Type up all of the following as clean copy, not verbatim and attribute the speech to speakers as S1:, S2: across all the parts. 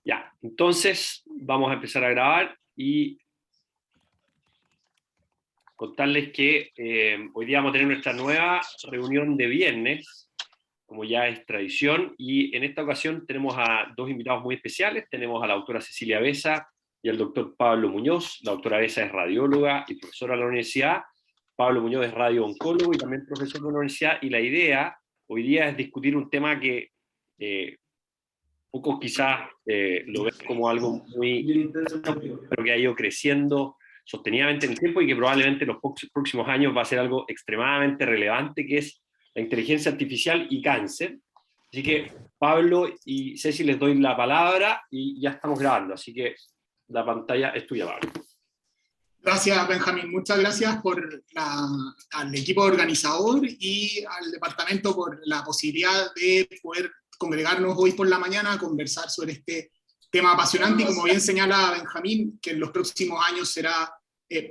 S1: Ya, entonces vamos a empezar a grabar y contarles que hoy día vamos a tener nuestra nueva reunión de viernes, como ya es tradición, y en esta ocasión tenemos a dos invitados muy especiales. Tenemos a la doctora Cecilia Besa y al doctor Pablo Muñoz. La doctora Besa es radióloga y profesora de la universidad. Pablo Muñoz es radio-oncólogo y también profesor de la universidad, y la idea hoy día es discutir un tema que pocos quizás lo ven como algo muy, pero que ha ido creciendo sostenidamente en el tiempo y que probablemente en los próximos años va a ser algo extremadamente relevante, que es la inteligencia artificial y cáncer. Así que Pablo y Ceci, les doy la palabra y ya estamos grabando, así que la pantalla es tuya, Pablo.
S2: Gracias, Benjamín. Muchas gracias al equipo organizador y al departamento por la posibilidad de poder congregarnos hoy por la mañana a conversar sobre este tema apasionante, y como bien señala Benjamín, que en los próximos años será,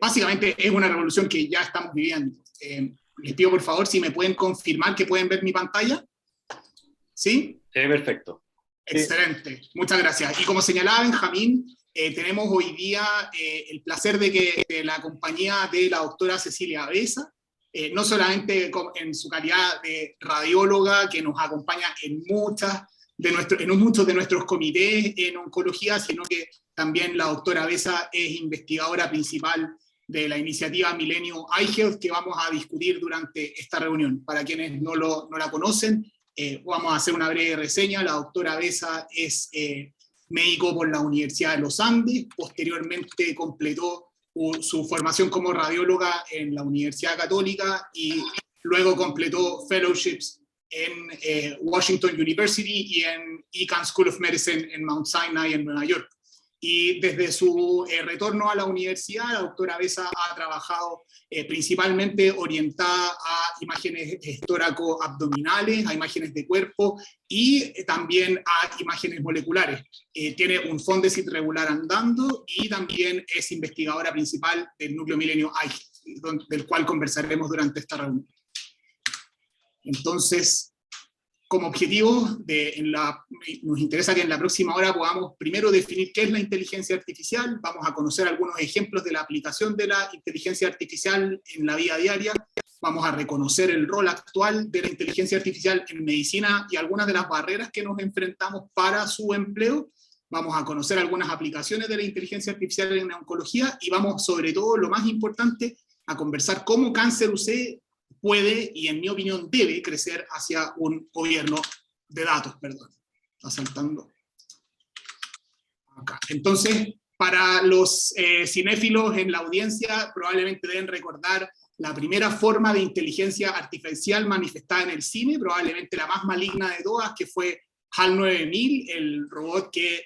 S2: básicamente es una revolución que ya estamos viviendo. Les pido por favor si me pueden confirmar que pueden ver mi pantalla. ¿Sí?
S1: Perfecto.
S2: Excelente, muchas gracias. Y como señalaba Benjamín, tenemos hoy día el placer de la compañía de la doctora Cecilia Besa, no solamente en su calidad de radióloga, que nos acompaña en muchos de nuestros comités en oncología, sino que también la doctora Besa es investigadora principal de la iniciativa Millennium iHealth, que vamos a discutir durante esta reunión. Para quienes no la conocen, vamos a hacer una breve reseña. La doctora Besa es médico por la Universidad de los Andes, posteriormente completó su formación como radióloga en la Universidad Católica y luego completó fellowships en Washington University y en Icahn School of Medicine en Mount Sinai en Nueva York. Y desde su retorno a la universidad, la doctora Besa ha trabajado principalmente orientada a imágenes tóraco-abdominales, a imágenes de cuerpo y también a imágenes moleculares. Tiene un Fondesit regular andando y también es investigadora principal del núcleo Millennium iHealth, del cual conversaremos durante esta reunión. Entonces, como objetivo, nos interesa que en la próxima hora podamos primero definir qué es la inteligencia artificial. Vamos a conocer algunos ejemplos de la aplicación de la inteligencia artificial en la vida diaria. Vamos a reconocer el rol actual de la inteligencia artificial en medicina y algunas de las barreras que nos enfrentamos para su empleo. Vamos a conocer algunas aplicaciones de la inteligencia artificial en oncología y vamos, sobre todo, lo más importante, a conversar cómo Cáncer UC puede, y en mi opinión debe, crecer hacia un gobierno de datos, perdón. Está saltando. Acá. Entonces, para los cinéfilos en la audiencia, probablemente deben recordar la primera forma de inteligencia artificial manifestada en el cine, probablemente la más maligna de todas, que fue HAL 9000, el robot que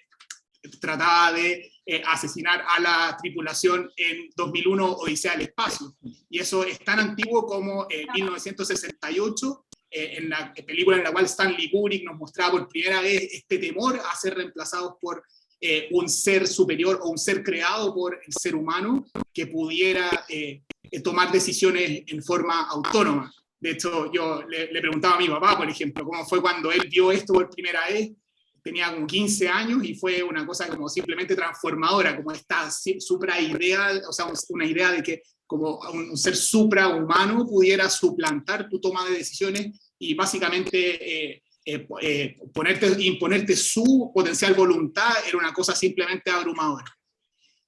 S2: trataba de asesinar a la tripulación en 2001 Odisea del Espacio. Y eso es tan antiguo como 1968, en la película en la cual Stanley Kubrick nos mostraba por primera vez este temor a ser reemplazados por un ser superior o un ser creado por el ser humano que pudiera tomar decisiones en forma autónoma. De hecho, yo le preguntaba a mi papá, por ejemplo, cómo fue cuando él vio esto por primera vez. Tenía como 15 años y fue una cosa como simplemente transformadora, como esta supra idea, o sea, una idea de que como un ser suprahumano pudiera suplantar tu toma de decisiones y básicamente imponerte su potencial voluntad era una cosa simplemente abrumadora.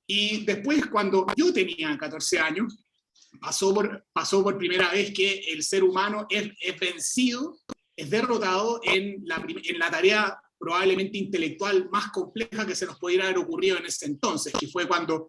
S2: Y después, cuando yo tenía 14 años, pasó por primera vez que el ser humano es vencido, es derrotado en la tarea probablemente intelectual más compleja que se nos pudiera haber ocurrido en ese entonces, que fue cuando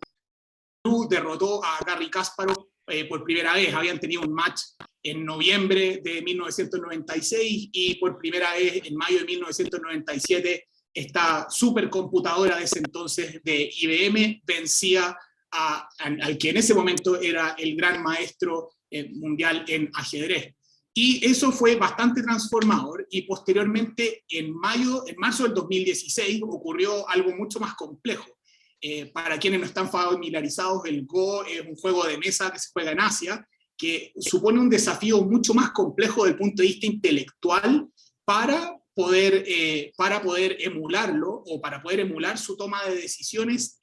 S2: Blue derrotó a Garry Kasparov por primera vez. Habían tenido un match en noviembre de 1996 y por primera vez en mayo de 1997 esta supercomputadora de ese entonces de IBM vencía al que en ese momento era el gran maestro mundial en ajedrez. Y eso fue bastante transformador, y posteriormente, en marzo del 2016, ocurrió algo mucho más complejo. Para quienes no están familiarizados, el Go es un juego de mesa que se juega en Asia, que supone un desafío mucho más complejo desde el punto de vista intelectual para para poder emularlo, o para poder emular su toma de decisiones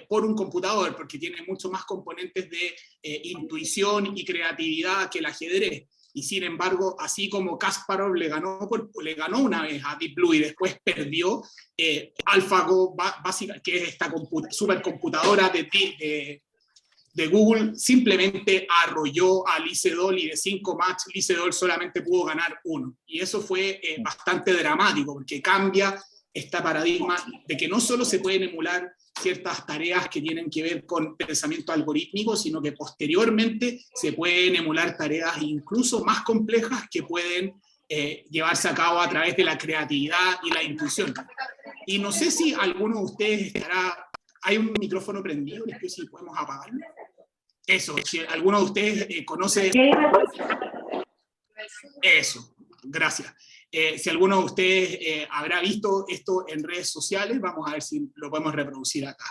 S2: por un computador, porque tiene mucho más componentes de intuición y creatividad que el ajedrez. Y sin embargo, así como Kasparov le ganó una vez a Deep Blue y después perdió, AlphaGo, que es esta supercomputadora de Google, simplemente arrolló a Lee Sedol, y de 5 matches Lee Sedol solamente pudo ganar 1. Y eso fue bastante dramático, porque cambia este paradigma de que no solo se pueden emular ciertas tareas que tienen que ver con pensamiento algorítmico, sino que posteriormente se pueden emular tareas incluso más complejas que pueden llevarse a cabo a través de la creatividad y la intuición. Y no sé si alguno de ustedes estará... Hay un micrófono prendido, les pido si podemos apagarlo. Eso, si alguno de ustedes conoce... Eso, gracias. Si alguno de ustedes habrá visto esto en redes sociales, vamos a ver si lo podemos reproducir acá.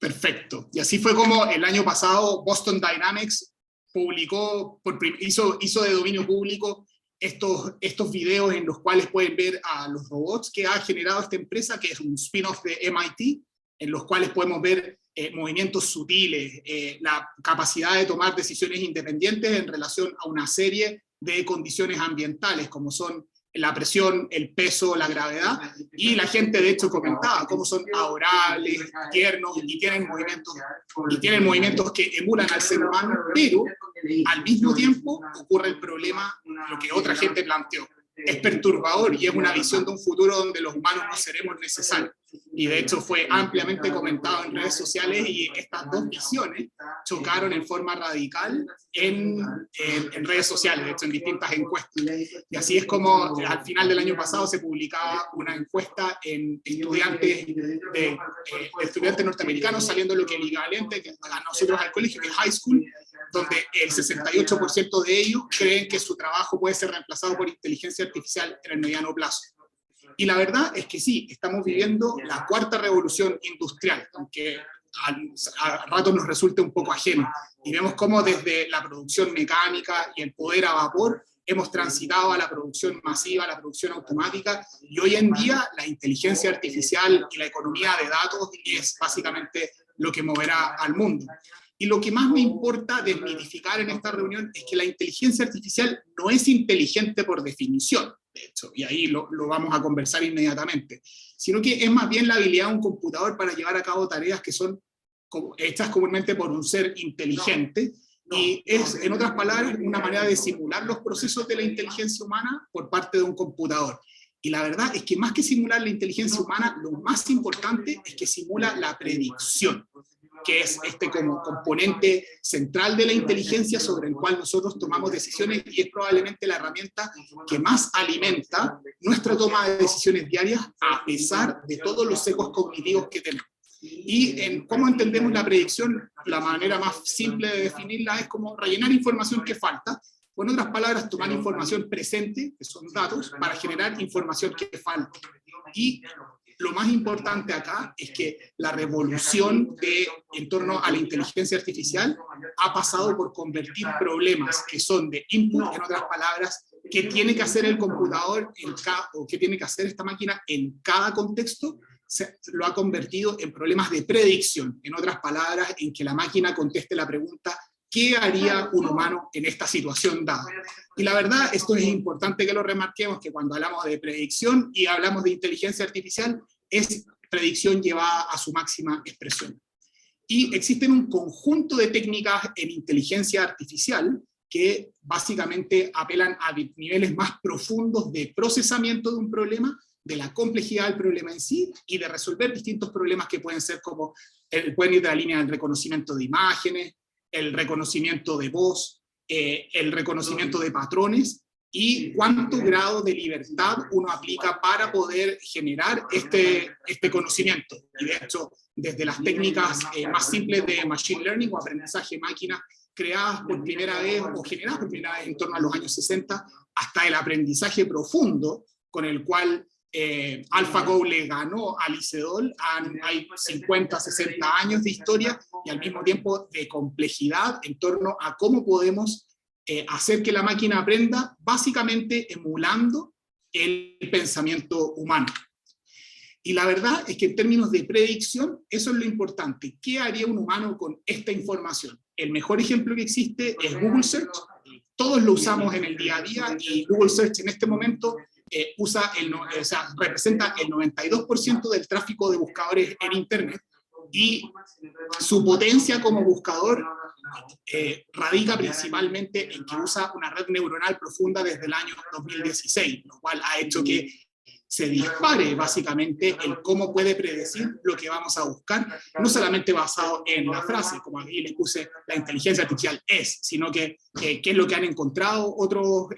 S2: Perfecto. Y así fue como el año pasado Boston Dynamics publicó, hizo de dominio público estos videos en los cuales pueden ver a los robots que ha generado esta empresa, que es un spin-off de MIT, en los cuales podemos ver movimientos sutiles, la capacidad de tomar decisiones independientes en relación a una serie de condiciones ambientales, como son la presión, el peso, la gravedad, y la gente de hecho comentaba cómo son adorables, tiernos, y tienen movimientos que emulan al ser humano, pero al mismo tiempo ocurre el problema, lo que otra gente planteó. Es perturbador y es una visión de un futuro donde los humanos no seremos necesarios. Y de hecho fue ampliamente comentado en redes sociales, y estas dos visiones chocaron en forma radical en redes sociales, de hecho en distintas encuestas. Y así es como al final del año pasado se publicaba una encuesta en estudiantes norteamericanos, saliendo lo que el equivalente a nosotros al colegio, que es high school, donde el 68% de ellos creen que su trabajo puede ser reemplazado por inteligencia artificial en el mediano plazo. Y la verdad es que sí, estamos viviendo la cuarta revolución industrial, aunque a ratos nos resulte un poco ajeno. Y vemos cómo desde la producción mecánica y el poder a vapor hemos transitado a la producción masiva, a la producción automática, y hoy en día la inteligencia artificial y la economía de datos es básicamente lo que moverá al mundo. Y lo que más me importa desmitificar en esta reunión es que la inteligencia artificial no es inteligente por definición, de hecho, y ahí lo vamos a conversar inmediatamente, sino que es más bien la habilidad de un computador para llevar a cabo tareas que son hechas comúnmente por un ser inteligente, y es, en otras palabras, una manera de simular los procesos de la inteligencia humana por parte de un computador. Y la verdad es que más que simular la inteligencia humana, lo más importante es que simula la predicción, que es como componente central de la inteligencia sobre el cual nosotros tomamos decisiones, y es probablemente la herramienta que más alimenta nuestra toma de decisiones diarias, a pesar de todos los sesgos cognitivos que tenemos. Y en cómo entendemos la predicción, la manera más simple de definirla es como rellenar información que falta. Con otras palabras, tomar información presente, que son datos, para generar información que falta. Y lo más importante acá es que la revolución en torno a la inteligencia artificial ha pasado por convertir problemas que son de input, en otras palabras, qué tiene que hacer el computador o qué tiene que hacer esta máquina en cada contexto, lo ha convertido en problemas de predicción, en otras palabras, en que la máquina conteste la pregunta ¿qué haría un humano en esta situación dada? Y la verdad, esto es importante que lo remarquemos, que cuando hablamos de predicción y hablamos de inteligencia artificial, es predicción llevada a su máxima expresión. Y existen un conjunto de técnicas en inteligencia artificial que básicamente apelan a niveles más profundos de procesamiento de un problema, de la complejidad del problema en sí, y de resolver distintos problemas que pueden ser como, pueden ir de la línea del reconocimiento de imágenes, el reconocimiento de voz, el reconocimiento de patrones, y cuánto grado de libertad uno aplica para poder generar este conocimiento. Y de hecho, desde las técnicas más simples de machine learning o aprendizaje máquina, creadas por primera vez o generadas por primera vez en torno a los años 60, hasta el aprendizaje profundo, con el cual AlphaGo le ganó a Licedol. Hay 50, 60 años de historia y al mismo tiempo de complejidad en torno a cómo podemos hacer que la máquina aprenda, básicamente emulando el pensamiento humano. Y la verdad es que en términos de predicción, eso es lo importante. ¿Qué haría un humano con esta información? El mejor ejemplo que existe es Google Search. Todos lo usamos en el día a día y Google Search en este momento representa el 92% del tráfico de buscadores en Internet, y su potencia como buscador radica principalmente en que usa una red neuronal profunda desde el año 2016, lo cual ha hecho que se dispare básicamente el cómo puede predecir lo que vamos a buscar, no solamente basado en la frase, como aquí le puse, la inteligencia artificial es, sino que qué es lo que han encontrado otros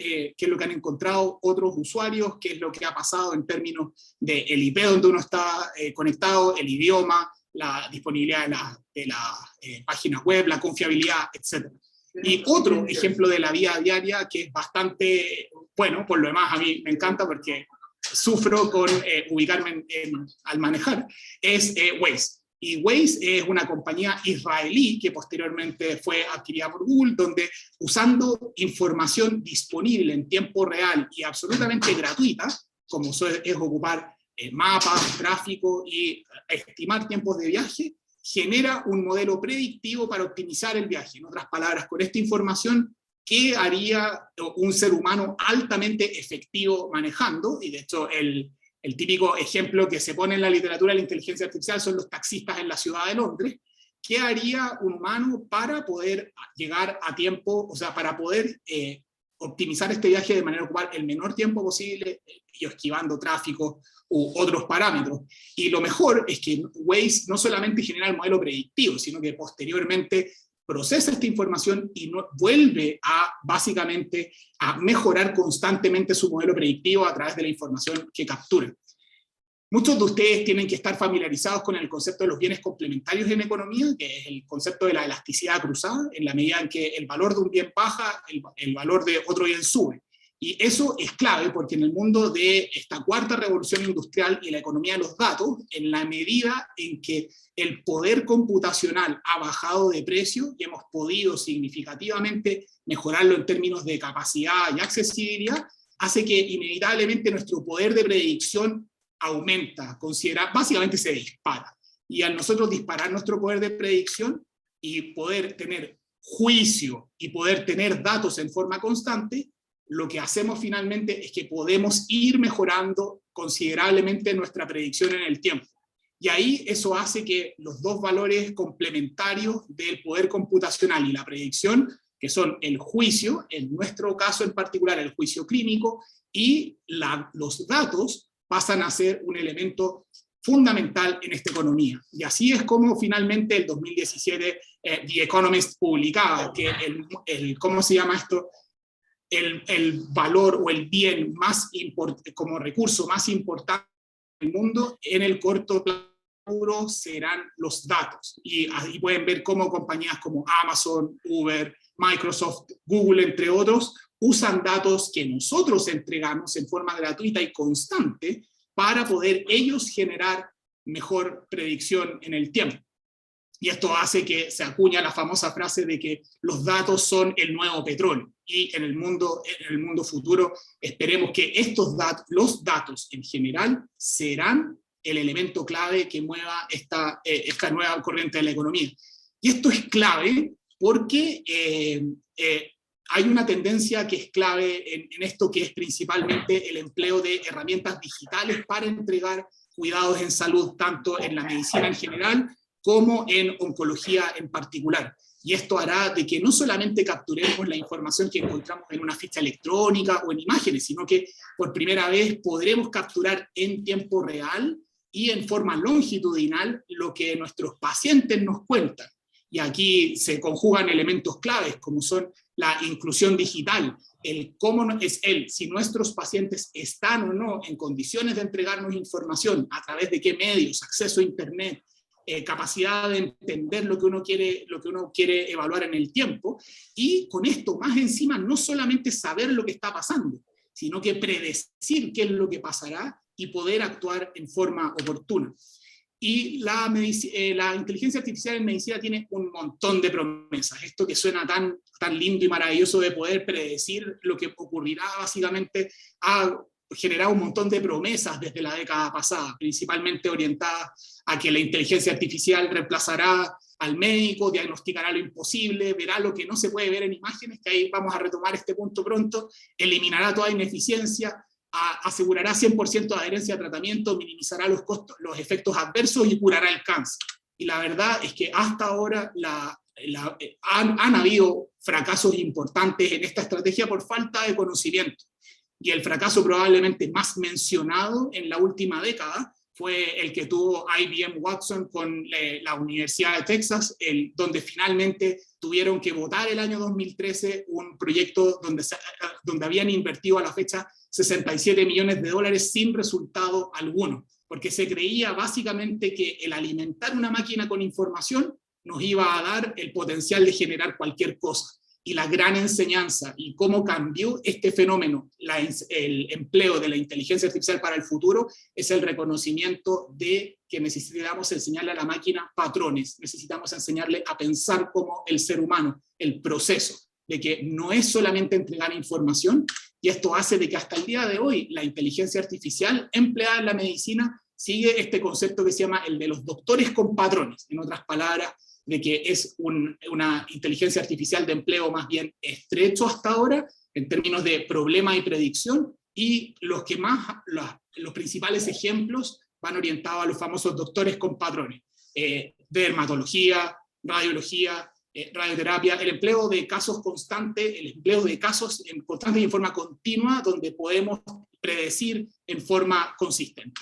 S2: usuarios, qué es lo que ha pasado en términos del IP donde uno está conectado, el idioma, la disponibilidad de la página web, la confiabilidad, etc. Y otro ejemplo de la vida diaria que es bastante bueno, por lo demás a mí me encanta porque sufro con ubicarme al manejar, es Waze. Y Waze es una compañía israelí que posteriormente fue adquirida por Google, donde usando información disponible en tiempo real y absolutamente gratuita, como es ocupar mapas, tráfico y estimar tiempos de viaje, genera un modelo predictivo para optimizar el viaje. En otras palabras, con esta información, ¿qué haría un ser humano altamente efectivo manejando? Y de hecho, el típico ejemplo que se pone en la literatura de la inteligencia artificial son los taxistas en la ciudad de Londres. ¿Qué haría un humano para poder llegar a tiempo, o sea, para poder optimizar este viaje de manera de ocupar el menor tiempo posible y esquivando tráfico u otros parámetros? Y lo mejor es que Waze no solamente genera el modelo predictivo, sino que posteriormente procesa esta información y vuelve a, básicamente, a mejorar constantemente su modelo predictivo a través de la información que captura. Muchos de ustedes tienen que estar familiarizados con el concepto de los bienes complementarios en economía, que es el concepto de la elasticidad cruzada, en la medida en que el valor de un bien baja, el valor de otro bien sube. Y eso es clave porque en el mundo de esta cuarta revolución industrial y la economía de los datos, en la medida en que el poder computacional ha bajado de precio y hemos podido significativamente mejorarlo en términos de capacidad y accesibilidad, hace que inevitablemente nuestro poder de predicción aumenta, básicamente se dispara. Y al nosotros disparar nuestro poder de predicción y poder tener juicio y poder tener datos en forma constante, lo que hacemos finalmente es que podemos ir mejorando considerablemente nuestra predicción en el tiempo. Y ahí eso hace que los dos valores complementarios del poder computacional y la predicción, que son el juicio, en nuestro caso en particular el juicio clínico, y los datos pasan a ser un elemento fundamental en esta economía. Y así es como finalmente el 2017 The Economist publicaba que ¿cómo se llama esto? El valor o el bien más importante, como recurso más importante del mundo en el corto plazo serán los datos. Y ahí pueden ver cómo compañías como Amazon, Uber, Microsoft, Google, entre otros, usan datos que nosotros entregamos en forma gratuita y constante para poder ellos generar mejor predicción en el tiempo. Y esto hace que se acuña la famosa frase de que los datos son el nuevo petróleo. Y en el mundo futuro esperemos que los datos en general serán el elemento clave que mueva esta nueva corriente de la economía. Y esto es clave porque hay una tendencia que es clave en esto, que es principalmente el empleo de herramientas digitales para entregar cuidados en salud, tanto en la medicina en general como en oncología en particular. Y esto hará de que no solamente capturemos la información que encontramos en una ficha electrónica o en imágenes, sino que por primera vez podremos capturar en tiempo real y en forma longitudinal lo que nuestros pacientes nos cuentan. Y aquí se conjugan elementos claves, como son la inclusión digital, el cómo es si nuestros pacientes están o no en condiciones de entregarnos información, a través de qué medios, acceso a internet, capacidad de entender lo que uno quiere evaluar en el tiempo, y con esto más encima no solamente saber lo que está pasando, sino que predecir qué es lo que pasará y poder actuar en forma oportuna. Y la inteligencia artificial en medicina tiene un montón de promesas. Esto que suena tan lindo y maravilloso de poder predecir lo que ocurrirá, básicamente ha generado un montón de promesas desde la década pasada, principalmente orientadas a que la inteligencia artificial reemplazará al médico, diagnosticará lo imposible, verá lo que no se puede ver en imágenes, que ahí vamos a retomar este punto pronto, eliminará toda ineficiencia, asegurará 100% de adherencia a tratamiento, minimizará los costos, los efectos adversos y curará el cáncer. Y la verdad es que hasta ahora han habido fracasos importantes en esta estrategia por falta de conocimiento. Y el fracaso probablemente más mencionado en la última década fue el que tuvo IBM Watson con la Universidad de Texas, donde finalmente tuvieron que votar el año 2013 un proyecto donde habían invertido a la fecha $67 millones sin resultado alguno, porque se creía básicamente que el alimentar una máquina con información nos iba a dar el potencial de generar cualquier cosa. Y la gran enseñanza y cómo cambió este fenómeno, el empleo de la inteligencia artificial para el futuro, es el reconocimiento de que necesitamos enseñarle a la máquina patrones, necesitamos enseñarle a pensar como el ser humano, el proceso, de que no es solamente entregar información, y esto hace de que hasta el día de hoy la inteligencia artificial empleada en la medicina sigue este concepto que se llama el de los doctores con patrones, en otras palabras, de que es una inteligencia artificial de empleo más bien estrecho hasta ahora, en términos de problema y predicción, y los principales ejemplos van orientados a los famosos doctores con patrones, dermatología, radiología, radioterapia, el empleo de casos constantes, el empleo de casos constantes y en forma continua, donde podemos predecir en forma consistente.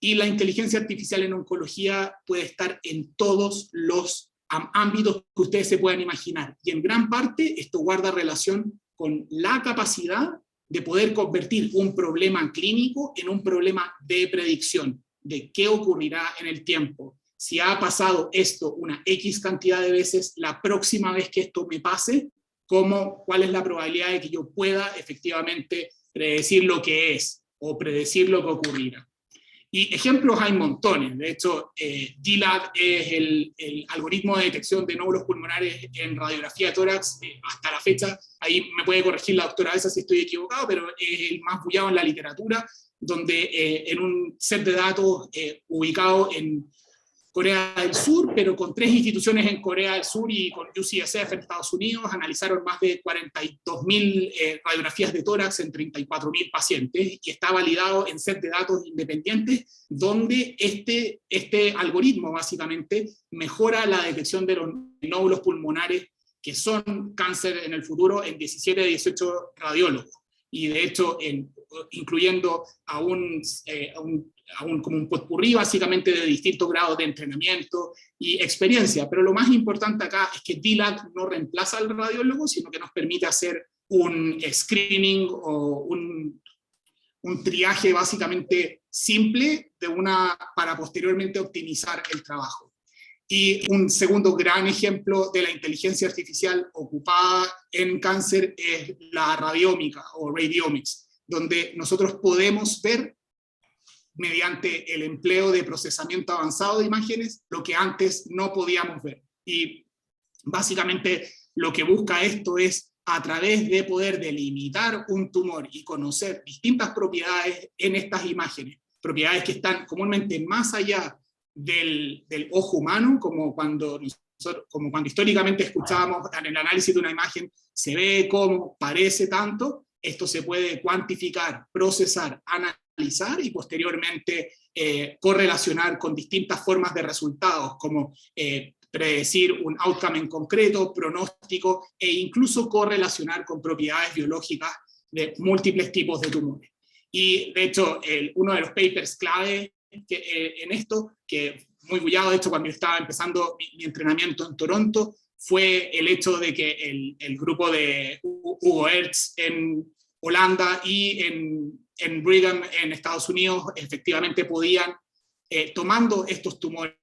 S2: Y la inteligencia artificial en oncología puede estar en todos los ámbitos que ustedes se puedan imaginar. Y en gran parte esto guarda relación con la capacidad de poder convertir un problema clínico en un problema de predicción, de qué ocurrirá en el tiempo. Si ha pasado esto una X cantidad de veces, la próxima vez que esto me pase, ¿cuál es la probabilidad de que yo pueda efectivamente predecir lo que es o predecir lo que ocurrirá? Y ejemplos hay montones. De hecho, DLAD es el algoritmo de detección de nódulos pulmonares en radiografía de tórax. Hasta la fecha, ahí me puede corregir la doctora Esa si estoy equivocado, pero es el más bullado en la literatura, donde en un set de datos ubicado en Corea del Sur, pero con 3 instituciones en Corea del Sur y con UCSF en Estados Unidos, analizaron más de 42.000 radiografías de tórax en 34.000 pacientes, y está validado en set de datos independientes, donde este algoritmo básicamente mejora la detección de los nódulos pulmonares que son cáncer en el futuro en 17 de 18 radiólogos. Y de hecho, incluyendo como un potpourri básicamente de distintos grados de entrenamiento y experiencia. Pero lo más importante acá es que DLAD no reemplaza al radiólogo, sino que nos permite hacer un screening o un triaje básicamente simple para posteriormente optimizar el trabajo. Y un segundo gran ejemplo de la inteligencia artificial ocupada en cáncer es la radiómica o radiomics, donde nosotros podemos ver mediante el empleo de procesamiento avanzado de imágenes lo que antes no podíamos ver. Y básicamente lo que busca esto es, a través de poder delimitar un tumor y conocer distintas propiedades en estas imágenes, propiedades que están comúnmente más allá del ojo humano, como cuando como cuando históricamente escuchábamos en el análisis de una imagen, se ve cómo parece tanto, esto se puede cuantificar, procesar, analizar y posteriormente correlacionar con distintas formas de resultados, como predecir un outcome en concreto, pronóstico, e incluso correlacionar con propiedades biológicas de múltiples tipos de tumores. Y de hecho, uno de los papers clave en esto, que muy bullado de hecho cuando yo estaba empezando mi entrenamiento en Toronto, fue el hecho de que el grupo de Hugo Hertz en Holanda y en Brigham en Estados Unidos efectivamente podían, tomando estos tumores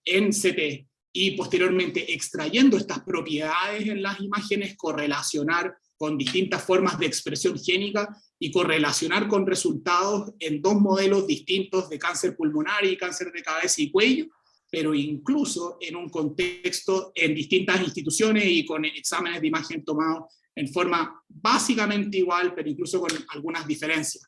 S2: en CT y posteriormente extrayendo estas propiedades en las imágenes, correlacionar con distintas formas de expresión génica y correlacionar con resultados en dos modelos distintos de cáncer pulmonar y cáncer de cabeza y cuello, pero incluso en un contexto en distintas instituciones y con exámenes de imagen tomados en forma básicamente igual, pero incluso con algunas diferencias.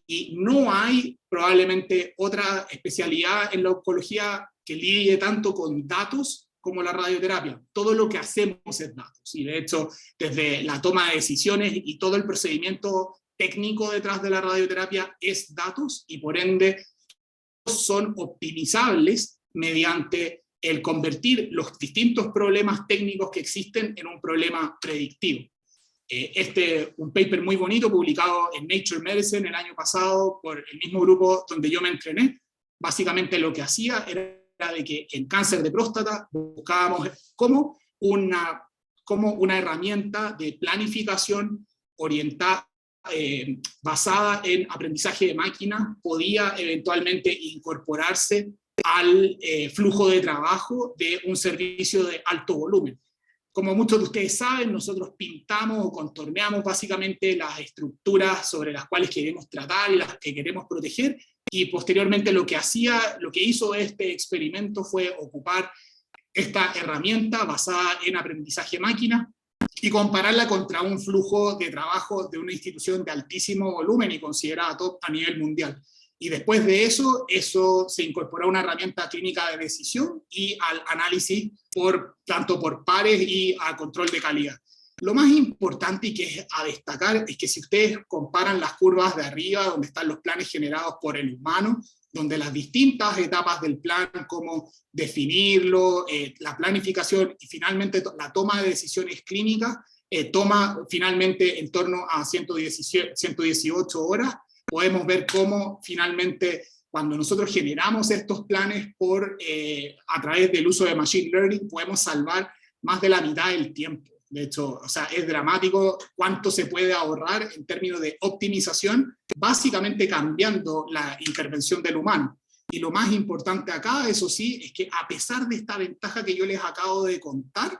S2: Y no hay probablemente otra especialidad en la oncología que lidie tanto con datos como la radioterapia. Todo lo que hacemos es datos, y de hecho, desde la toma de decisiones y todo el procedimiento técnico detrás de la radioterapia es datos, y por ende son optimizables mediante el convertir los distintos problemas técnicos que existen en un problema predictivo. Un paper muy bonito publicado en Nature Medicine el año pasado por el mismo grupo donde yo me entrené, básicamente lo que hacía era de que en cáncer de próstata buscábamos como una herramienta de planificación orientada, basada en aprendizaje de máquina, podía eventualmente incorporarse al flujo de trabajo de un servicio de alto volumen. Como muchos de ustedes saben, nosotros pintamos o contorneamos básicamente las estructuras sobre las cuales queremos tratar y las que queremos proteger, y posteriormente lo que hizo este experimento fue ocupar esta herramienta basada en aprendizaje máquina y compararla contra un flujo de trabajo de una institución de altísimo volumen y considerada top a nivel mundial. Y después de eso se incorporó a una herramienta clínica de decisión y al análisis tanto por pares y a control de calidad. Lo más importante y que es a destacar es que si ustedes comparan las curvas de arriba, donde están los planes generados por el humano, donde las distintas etapas del plan, como definirlo, la planificación y finalmente la toma de decisiones clínicas, toma finalmente en torno a 118 horas, podemos ver cómo finalmente cuando nosotros generamos estos planes a través del uso de Machine Learning, podemos salvar más de la mitad del tiempo. De hecho, o sea, es dramático cuánto se puede ahorrar en términos de optimización, básicamente cambiando la intervención del humano. Y lo más importante acá, eso sí, es que a pesar de esta ventaja que yo les acabo de contar,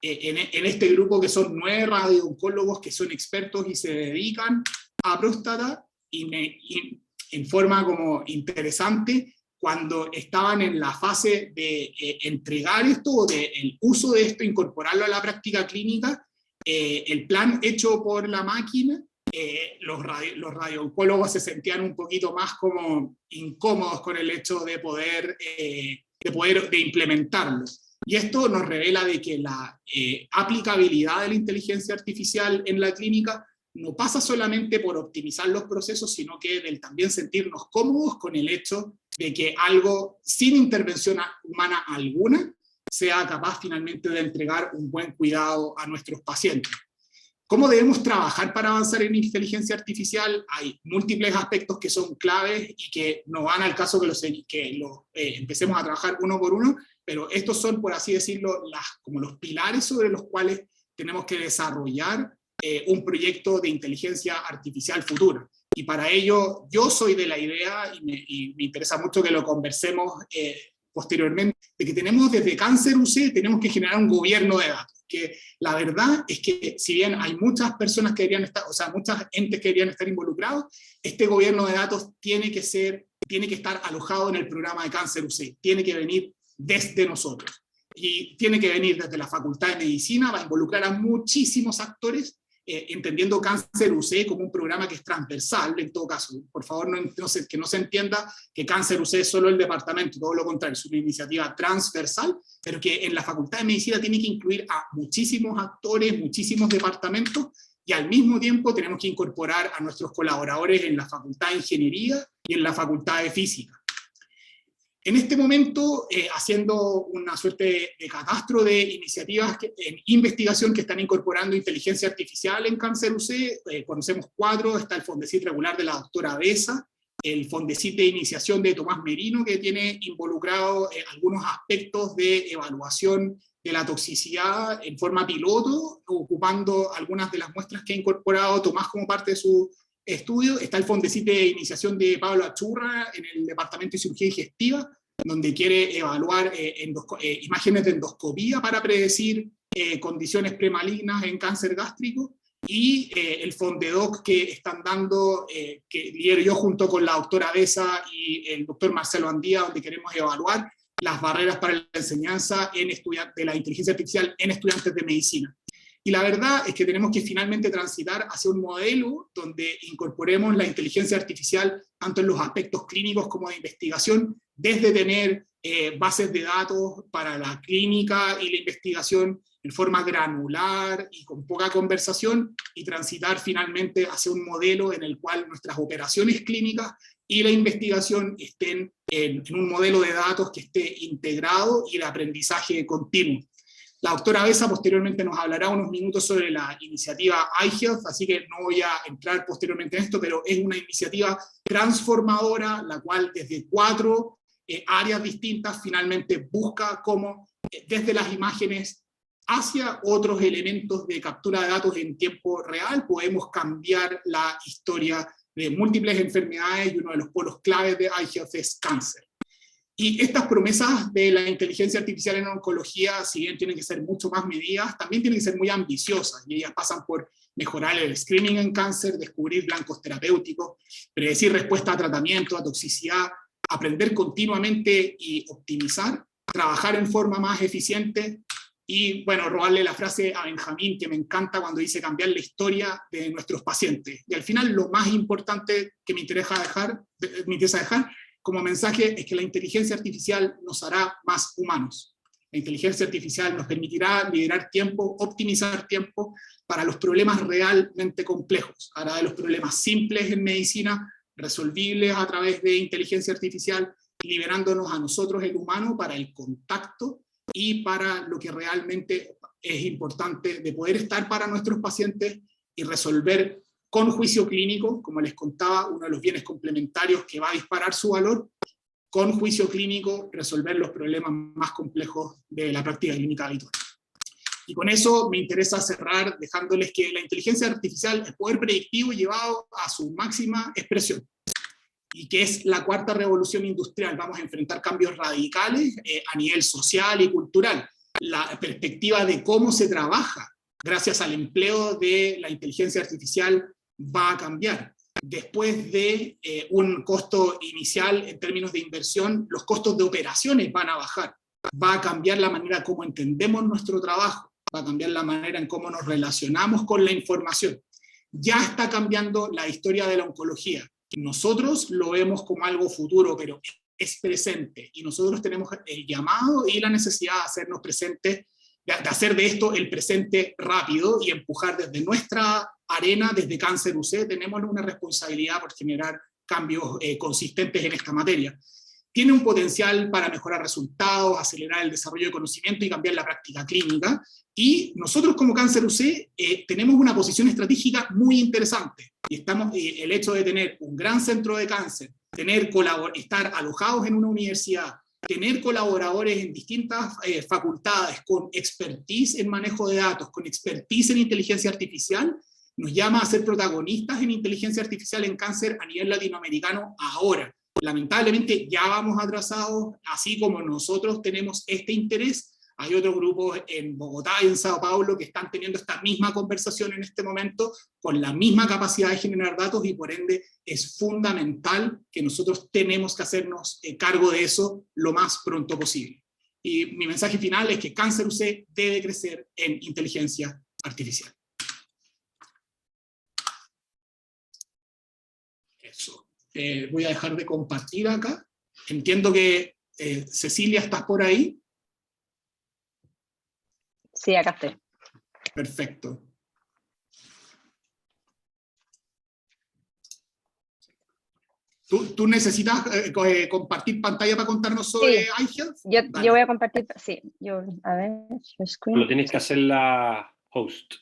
S2: en este grupo que son 9 radiooncólogos que son expertos y se dedican a próstata, y en forma como interesante, cuando estaban en la fase de entregar esto o del uso de esto, incorporarlo a la práctica clínica, el plan hecho por la máquina, los radiooncólogos se sentían un poquito más como incómodos con el hecho de poder implementarlo. Y esto nos revela de que la aplicabilidad de la inteligencia artificial en la clínica no pasa solamente por optimizar los procesos, sino que del también sentirnos cómodos con el hecho de que algo sin intervención humana alguna sea capaz finalmente de entregar un buen cuidado a nuestros pacientes. ¿Cómo debemos trabajar para avanzar en inteligencia artificial? Hay múltiples aspectos que son claves y que no van al caso que empecemos a trabajar uno por uno, pero estos son, por así decirlo, como los pilares sobre los cuales tenemos que desarrollar un proyecto de inteligencia artificial futura. Y para ello, yo soy de la idea, y me interesa mucho que lo conversemos posteriormente, de que tenemos desde Cáncer UC, tenemos que generar un gobierno de datos. Que la verdad es que si bien hay muchas personas que deberían estar, o sea, muchas entes que deberían estar involucrados, este gobierno de datos tiene que estar alojado en el programa de Cáncer UC, tiene que venir desde nosotros. Y tiene que venir desde la Facultad de Medicina, va a involucrar a muchísimos actores, entendiendo Cáncer UC como un programa que es transversal, en todo caso. Por favor, que no se entienda que Cáncer UC es solo el departamento, todo lo contrario, es una iniciativa transversal, pero que en la Facultad de Medicina tiene que incluir a muchísimos actores, muchísimos departamentos, y al mismo tiempo tenemos que incorporar a nuestros colaboradores en la Facultad de Ingeniería y en la Facultad de Física. En este momento, haciendo una suerte de catastro de iniciativas en investigación que están incorporando inteligencia artificial en Cáncer UC, conocemos 4, está el Fondecit regular de la doctora Besa, el Fondecit de iniciación de Tomás Merino, que tiene involucrado algunos aspectos de evaluación de la toxicidad en forma piloto, ocupando algunas de las muestras que ha incorporado Tomás como parte de su estudio. Está el Fondecit de iniciación de Pablo Achurra en el Departamento de Cirugía Digestiva, donde quiere evaluar imágenes de endoscopía para predecir condiciones premalignas en cáncer gástrico, y el Fondedoc que están dando, que lidero yo junto con la doctora Besa y el doctor Marcelo Andía, donde queremos evaluar las barreras para la enseñanza de la inteligencia artificial en estudiantes de medicina. Y la verdad es que tenemos que finalmente transitar hacia un modelo donde incorporemos la inteligencia artificial tanto en los aspectos clínicos como de investigación, desde tener bases de datos para la clínica y la investigación en forma granular y con poca conversación, y transitar finalmente hacia un modelo en el cual nuestras operaciones clínicas y la investigación estén en un modelo de datos que esté integrado y de aprendizaje continuo. La doctora Besa posteriormente nos hablará unos minutos sobre la iniciativa iHealth, así que no voy a entrar posteriormente en esto, pero es una iniciativa transformadora, la cual desde 4 áreas distintas finalmente busca cómo, desde las imágenes hacia otros elementos de captura de datos en tiempo real, podemos cambiar la historia de múltiples enfermedades, y uno de los polos claves de iHealth es cáncer. Y estas promesas de la inteligencia artificial en oncología, si bien tienen que ser mucho más medidas, también tienen que ser muy ambiciosas, y ellas pasan por mejorar el screening en cáncer, descubrir blancos terapéuticos, predecir respuesta a tratamiento, a toxicidad, aprender continuamente y optimizar, trabajar en forma más eficiente, y bueno, robarle la frase a Benjamín, que me encanta cuando dice cambiar la historia de nuestros pacientes. Y al final lo más importante que me interesa dejar como mensaje es que la inteligencia artificial nos hará más humanos. La inteligencia artificial nos permitirá liberar tiempo, optimizar tiempo para los problemas realmente complejos. Hará de los problemas simples en medicina resolvibles a través de inteligencia artificial, liberándonos a nosotros, el humano, para el contacto y para lo que realmente es importante, de poder estar para nuestros pacientes y resolver con juicio clínico, como les contaba, uno de los bienes complementarios que va a disparar su valor, con juicio clínico resolver los problemas más complejos de la práctica clínica habitual. Y con eso me interesa cerrar dejándoles que la inteligencia artificial es poder predictivo llevado a su máxima expresión, y que es la 4ª revolución industrial. Vamos a enfrentar cambios radicales a nivel social y cultural. La perspectiva de cómo se trabaja gracias al empleo de la inteligencia artificial va a cambiar. Después de un costo inicial en términos de inversión, los costos de operaciones van a bajar. Va a cambiar la manera como entendemos nuestro trabajo, va a cambiar la manera en cómo nos relacionamos con la información. Ya está cambiando la historia de la oncología. Nosotros lo vemos como algo futuro, pero es presente, y nosotros tenemos el llamado y la necesidad de hacernos presentes, de hacer de esto el presente rápido y empujar desde nuestra arena, desde Cáncer UC, tenemos una responsabilidad por generar cambios consistentes en esta materia. Tiene un potencial para mejorar resultados, acelerar el desarrollo de conocimiento y cambiar la práctica clínica, y nosotros como Cáncer UC tenemos una posición estratégica muy interesante, y el hecho de tener un gran centro de cáncer, estar alojados en una universidad, tener colaboradores en distintas facultades con expertise en manejo de datos, con expertise en inteligencia artificial, nos llama a ser protagonistas en inteligencia artificial en cáncer a nivel latinoamericano ahora. Lamentablemente ya vamos atrasados, así como nosotros tenemos este interés. Hay otros grupos en Bogotá y en Sao Paulo que están teniendo esta misma conversación en este momento, con la misma capacidad de generar datos, y por ende es fundamental que nosotros tenemos que hacernos cargo de eso lo más pronto posible. Y mi mensaje final es que Cáncer UC debe crecer en inteligencia artificial. Voy a dejar de compartir acá. Entiendo que Cecilia, ¿estás por ahí?
S3: Sí, acá estoy.
S2: Perfecto. ¿Tú necesitas compartir pantalla para contarnos sobre iHealth?
S3: Yo voy a compartir, sí. A ver, screen.
S1: Lo tienes que hacer la host.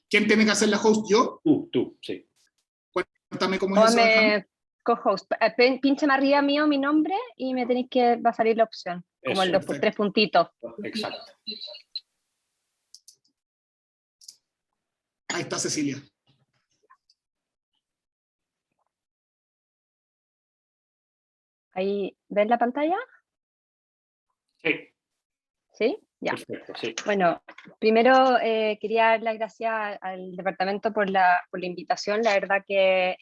S2: ¿Quién tiene que hacer la host? ¿Yo?
S1: Tú, sí.
S2: Cuéntame cómo es eso.
S3: Co-host. Pínchame arriba mío mi nombre y me tenéis que, va a salir la opción. Como
S1: Eso,
S3: los 3 puntitos.
S1: Exacto.
S2: Ahí está Cecilia.
S3: Ahí, ¿ves la pantalla?
S1: Sí.
S3: ¿Sí? Ya.
S1: Perfecto, sí.
S3: Bueno, primero quería dar las gracias al departamento por la invitación. La verdad que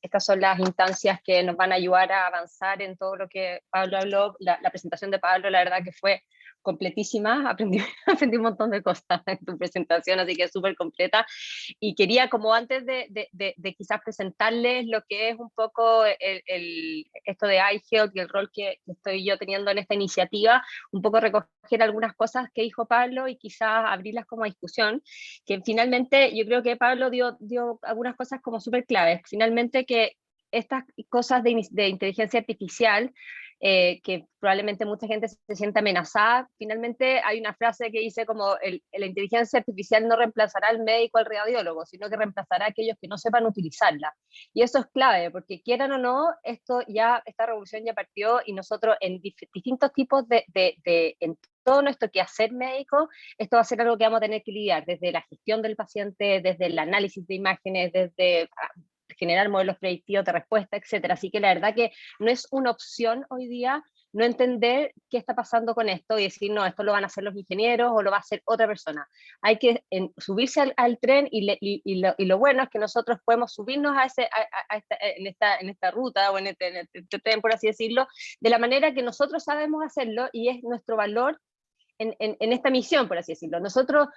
S3: estas son las instancias que nos van a ayudar a avanzar en todo lo que Pablo habló. La presentación de Pablo, la verdad que fue completísima. Aprendí un montón de cosas en tu presentación, así que es súper completa. Y quería, como antes de quizás presentarles lo que es un poco esto de iHealth y el rol que estoy yo teniendo en esta iniciativa, un poco recoger algunas cosas que dijo Pablo y quizás abrirlas como a discusión, que finalmente yo creo que Pablo dio algunas cosas como súper claves. Finalmente que estas cosas de inteligencia artificial, que probablemente mucha gente se sienta amenazada, finalmente hay una frase que dice como la inteligencia artificial no reemplazará al médico, al radiólogo, sino que reemplazará a aquellos que no sepan utilizarla. Y eso es clave, porque quieran o no, esta revolución ya partió y nosotros en distintos tipos en todo nuestro quehacer médico, esto va a ser algo que vamos a tener que lidiar, desde la gestión del paciente, desde el análisis de imágenes, desde generar modelos predictivos de respuesta, etcétera. Así que la verdad que no es una opción hoy día no entender qué está pasando con esto y decir, no, esto lo van a hacer los ingenieros o lo va a hacer otra persona. Hay que subirse al tren y lo bueno es que nosotros podemos subirnos en esta ruta o en este tren, por así decirlo, de la manera que nosotros sabemos hacerlo y es nuestro valor en esta misión, por así decirlo. Nosotros,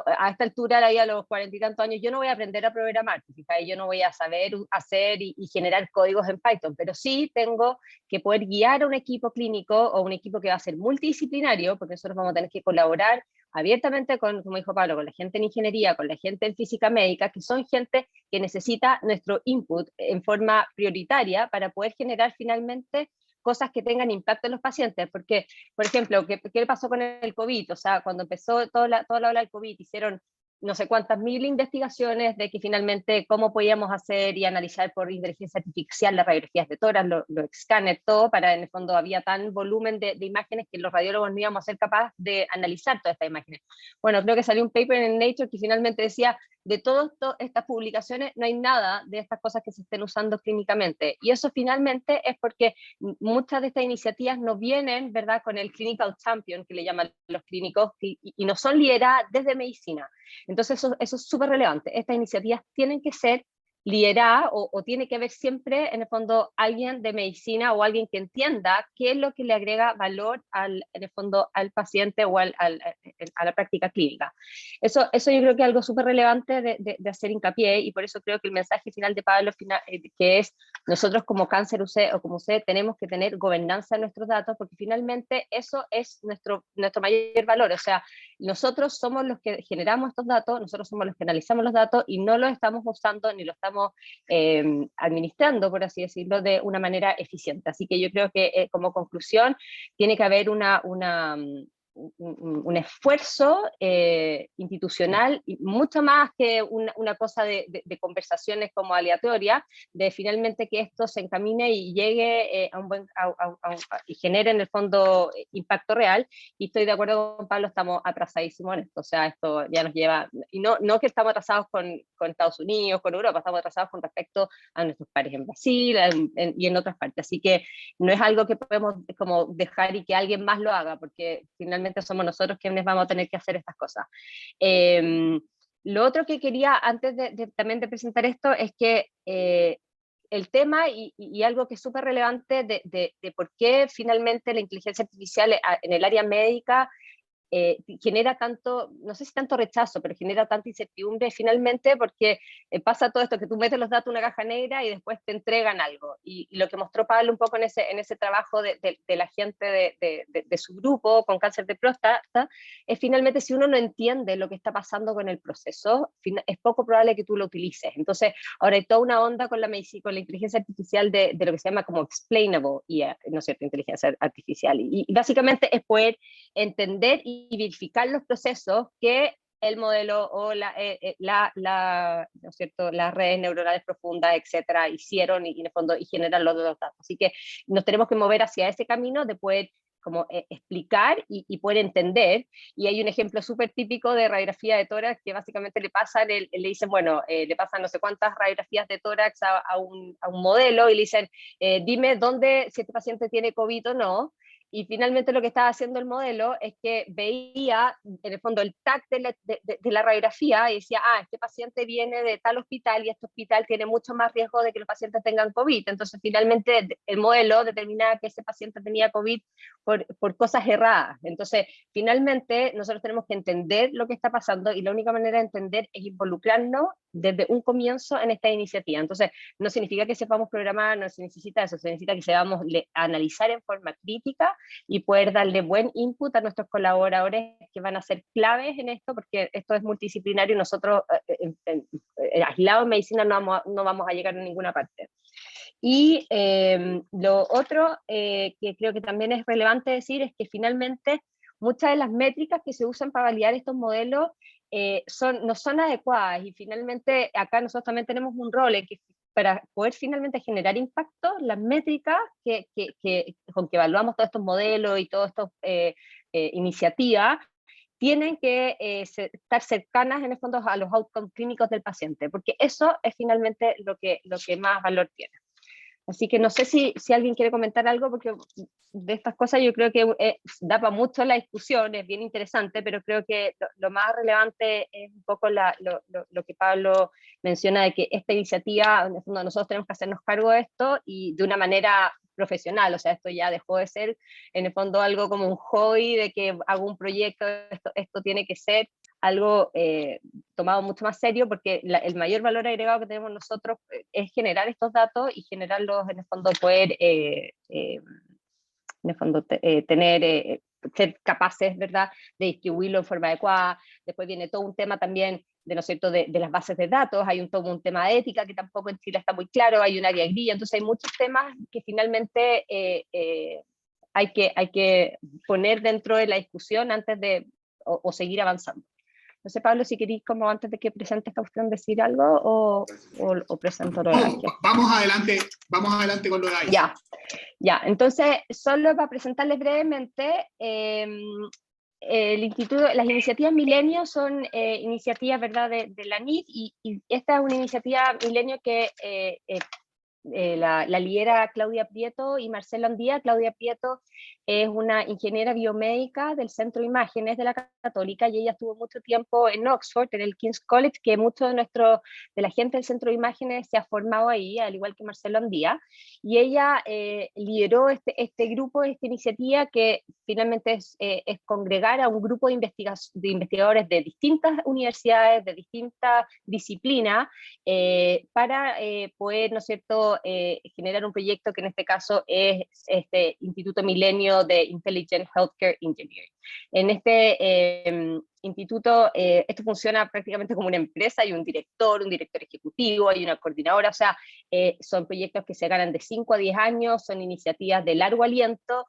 S3: a esta altura, a los 40 y tantos años, yo no voy a aprender a programar, fíjate, yo no voy a saber hacer y generar códigos en Python, pero sí tengo que poder guiar a un equipo clínico o un equipo que va a ser multidisciplinario, porque nosotros vamos a tener que colaborar abiertamente con, como dijo Pablo, con la gente en ingeniería, con la gente en física médica, que son gente que necesita nuestro input en forma prioritaria para poder generar finalmente cosas que tengan impacto en los pacientes, porque, por ejemplo, ¿qué pasó con el COVID? O sea, cuando empezó toda la ola del COVID, hicieron no sé cuántas mil investigaciones de que finalmente cómo podíamos hacer y analizar por inteligencia artificial las radiografías de tórax, los escáneres, todo, para en el fondo había tan volumen de imágenes que los radiólogos no íbamos a ser capaces de analizar todas estas imágenes. Bueno, creo que salió un paper en Nature que finalmente decía, de todas estas publicaciones no hay nada de estas cosas que se estén usando clínicamente, y eso finalmente es porque muchas de estas iniciativas no vienen, ¿verdad?, con el clinical champion, que le llaman los clínicos, y no son lideradas desde medicina. Entonces eso es súper relevante. Estas iniciativas tienen que ser lideradas o tiene que haber siempre, en el fondo, alguien de medicina o alguien que entienda qué es lo que le agrega valor en el fondo, al paciente o a la práctica clínica. Eso yo creo que es algo súper relevante de hacer hincapié, y por eso creo que el mensaje final de Pablo, que es nosotros como Cáncer UC o como UC tenemos que tener gobernanza de nuestros datos, porque finalmente eso es nuestro mayor valor. O sea, nosotros somos los que generamos estos datos, nosotros somos los que analizamos los datos y no los estamos usando ni los estamos administrando, por así decirlo, de una manera eficiente. Así que yo creo que como conclusión tiene que haber un esfuerzo institucional, y mucho más que una cosa de conversaciones como aleatoria, de finalmente que esto se encamine y llegue y genere en el fondo impacto real. Y estoy de acuerdo con Pablo, estamos atrasadísimos en esto. O sea, esto ya nos lleva, y no que estamos atrasados con Estados Unidos, con Europa, estamos atrasados con respecto a nuestros pares en Brasil y en otras partes. Así que no es algo que podemos como dejar y que alguien más lo haga, porque finalmente somos nosotros quienes vamos a tener que hacer estas cosas. Lo otro que quería, antes también de presentar esto, es que el tema y algo que es súper relevante de por qué finalmente la inteligencia artificial en el área médica genera tanto, no sé si tanto rechazo, pero genera tanta incertidumbre finalmente, porque pasa todo esto, que tú metes los datos en una caja negra y después te entregan algo. Y lo que mostró Pablo un poco en ese trabajo de la gente de su grupo con cáncer de próstata, es finalmente si uno no entiende lo que está pasando con el proceso, es poco probable que tú lo utilices. Entonces, ahora hay toda una onda con la medicina, con la inteligencia artificial de lo que se llama como explainable IA, ¿no es cierto?, inteligencia artificial. Y básicamente es poder entender y verificar los procesos que el modelo o ¿no es cierto?, las redes neuronales profundas, etcétera, hicieron y en el fondo y generan los datos. Así que nos tenemos que mover hacia ese camino de poder como explicar y poder entender. Y hay un ejemplo súper típico de radiografía de tórax que básicamente le dicen, bueno, le pasan no sé cuántas radiografías de tórax a un modelo y le dicen, dime si este paciente tiene COVID o no. Y finalmente lo que estaba haciendo el modelo es que veía, en el fondo, el tag de la radiografía y decía, este paciente viene de tal hospital y este hospital tiene mucho más riesgo de que los pacientes tengan COVID. Entonces, finalmente, el modelo determinaba que ese paciente tenía COVID por cosas erradas. Entonces, finalmente, nosotros tenemos que entender lo que está pasando y la única manera de entender es involucrarnos desde un comienzo en esta iniciativa. Entonces, no significa que sepamos programar, no se necesita eso, se necesita que sepamos analizar en forma crítica y poder darle buen input a nuestros colaboradores que van a ser claves en esto, porque esto es multidisciplinario y nosotros aislados en medicina no vamos a llegar a ninguna parte. Y lo otro que creo que también es relevante decir es que finalmente muchas de las métricas que se usan para validar estos modelos no son adecuadas, y finalmente acá nosotros también tenemos un rol en que para poder finalmente generar impacto, las métricas con que evaluamos todos estos modelos y todas estas iniciativas tienen que estar cercanas en el fondo a los outcomes clínicos del paciente, porque eso es finalmente lo que más valor tiene. Así que no sé si alguien quiere comentar algo, porque de estas cosas yo creo que da para mucho la discusión, es bien interesante, pero creo que lo más relevante es un poco lo que Pablo menciona, de que esta iniciativa, en el fondo nosotros tenemos que hacernos cargo de esto y de una manera profesional, o sea, esto ya dejó de ser en el fondo algo como un hobby de que hago un proyecto, esto tiene que ser algo tomado mucho más serio, porque el mayor valor agregado que tenemos nosotros es generar estos datos y generarlos en el fondo, poder en el fondo ser capaces, ¿verdad?, de distribuirlo en forma adecuada. Después viene todo un tema también ¿no es cierto?, de las bases de datos, hay todo un tema de ética que tampoco en Chile está muy claro, hay un área gris, entonces hay muchos temas que finalmente hay que poner dentro de la discusión antes de o seguir avanzando. No sé, Pablo, si queréis, como antes de que presente esta cuestión, decir algo o presento lo de Aike.
S2: Vamos adelante con lo de Aike.
S3: Ya, entonces, solo para presentarles brevemente, las iniciativas Milenio son iniciativas, ¿verdad?, de la NIT, y esta es una iniciativa Milenio que la lidera Claudia Prieto y Marcelo Andía. Claudia Prieto es una ingeniera biomédica del Centro de Imágenes de la Católica, y ella estuvo mucho tiempo en Oxford, en el King's College, que mucho de la gente del Centro de Imágenes se ha formado ahí, al igual que Marcelo Andía, y ella lideró este grupo, esta iniciativa, que finalmente es congregar a un grupo de investigadores de distintas universidades, de distintas disciplinas, para poder, ¿no es cierto?, generar un proyecto que en este caso es este Instituto Milenio de Intelligent Healthcare Engineering. En este instituto, esto funciona prácticamente como una empresa, hay un director ejecutivo, hay una coordinadora, o sea, son proyectos que se ganan de 5 a 10 años, son iniciativas de largo aliento.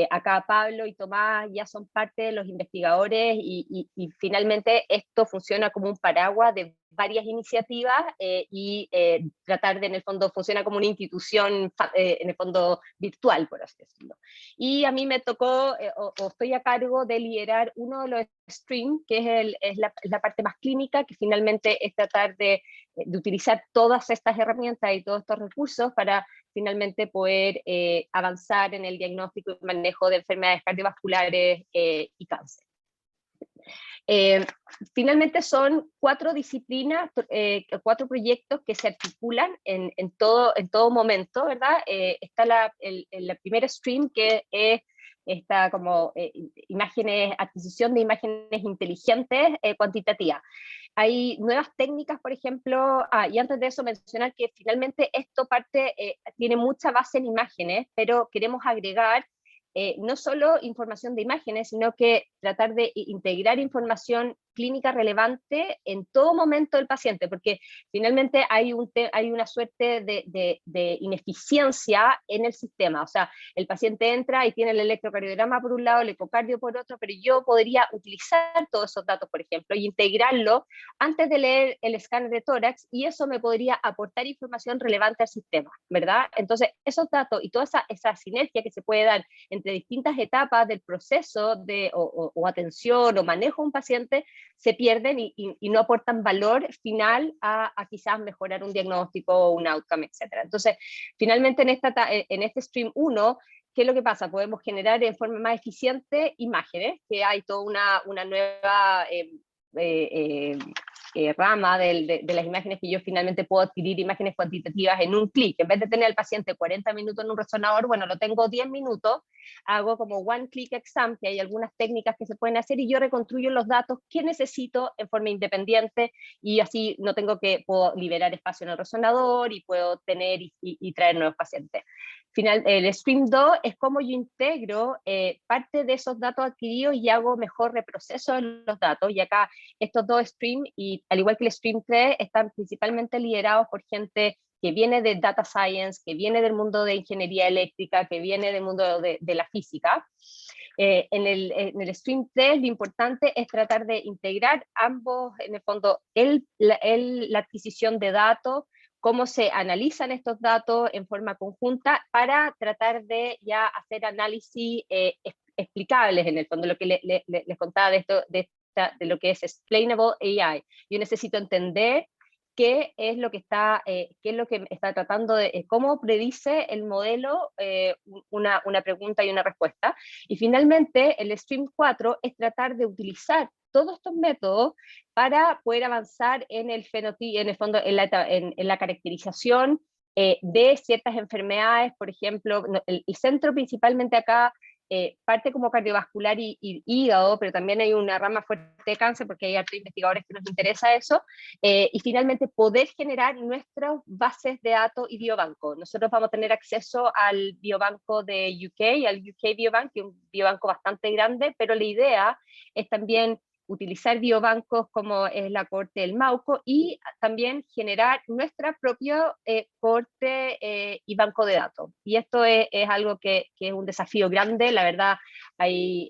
S3: Acá Pablo y Tomás ya son parte de los investigadores y finalmente esto funciona como un paraguas de varias iniciativas y tratar de, en el fondo, funciona como una institución en el fondo virtual, por así decirlo. Y a mí me tocó, o estoy a cargo de liderar uno de los streams, que es la parte más clínica, que finalmente es tratar de utilizar todas estas herramientas y todos estos recursos para finalmente poder avanzar en el diagnóstico y manejo de enfermedades cardiovasculares y cáncer. Finalmente son 4 disciplinas, 4 proyectos que se articulan en todo momento, ¿verdad? Está la primera stream, que es esta como imágenes, adquisición de imágenes inteligentes cuantitativas. Hay nuevas técnicas, por ejemplo, y antes de eso mencionar que finalmente esto tiene mucha base en imágenes, pero queremos agregar no solo información de imágenes, sino que tratar de integrar información clínica relevante en todo momento del paciente, porque finalmente hay una suerte de ineficiencia en el sistema. O sea, el paciente entra y tiene el electrocardiograma por un lado, el ecocardio por otro, pero yo podría utilizar todos esos datos, por ejemplo, y integrarlo antes de leer el escáner de tórax, y eso me podría aportar información relevante al sistema, ¿verdad? Entonces, esos datos y toda esa sinergia que se puede dar entre distintas etapas del proceso o atención o manejo de un paciente se pierden y no aportan valor final a quizás mejorar un diagnóstico o un outcome, etc. Entonces, finalmente en este stream 1, ¿qué es lo que pasa? Podemos generar de forma más eficiente imágenes, que hay toda una nueva rama de las imágenes que yo finalmente puedo adquirir imágenes cuantitativas en un clic. En vez de tener al paciente 40 minutos en un resonador, bueno, lo tengo 10 minutos, hago como one click exam, que hay algunas técnicas que se pueden hacer y yo reconstruyo los datos que necesito en forma independiente y así no puedo liberar espacio en el resonador y puedo tener y traer nuevos pacientes. El stream 2 es como yo integro parte de esos datos adquiridos y hago mejor reproceso de los datos, y acá estos dos streams, y al igual que el stream 3, están principalmente liderados por gente que viene de data science, que viene del mundo de ingeniería eléctrica, que viene del mundo de la física. En el stream 3 lo importante es tratar de integrar ambos, en el fondo, la adquisición de datos, cómo se analizan estos datos en forma conjunta para tratar de ya hacer análisis explicables, en el fondo, lo que les contaba de lo que es explainable AI. Yo necesito entender qué es lo que está tratando de, cómo predice el modelo una pregunta y una respuesta. Y finalmente, el stream 4 es tratar de utilizar todos estos métodos para poder avanzar en el fenotipo, en el fondo, en la caracterización de ciertas enfermedades. Por ejemplo, el centro principalmente acá parte como cardiovascular y hígado, pero también hay una rama fuerte de cáncer porque hay hartos investigadores que nos interesa eso, y finalmente poder generar nuestras bases de datos y biobanco. Nosotros vamos a tener acceso al biobanco de UK, al UK Biobank, que es un biobanco bastante grande, pero la idea es también utilizar biobancos como es la cohorte del Mauco y también generar nuestra propia cohorte y banco de datos. Y esto es algo que es un desafío grande, la verdad. Hay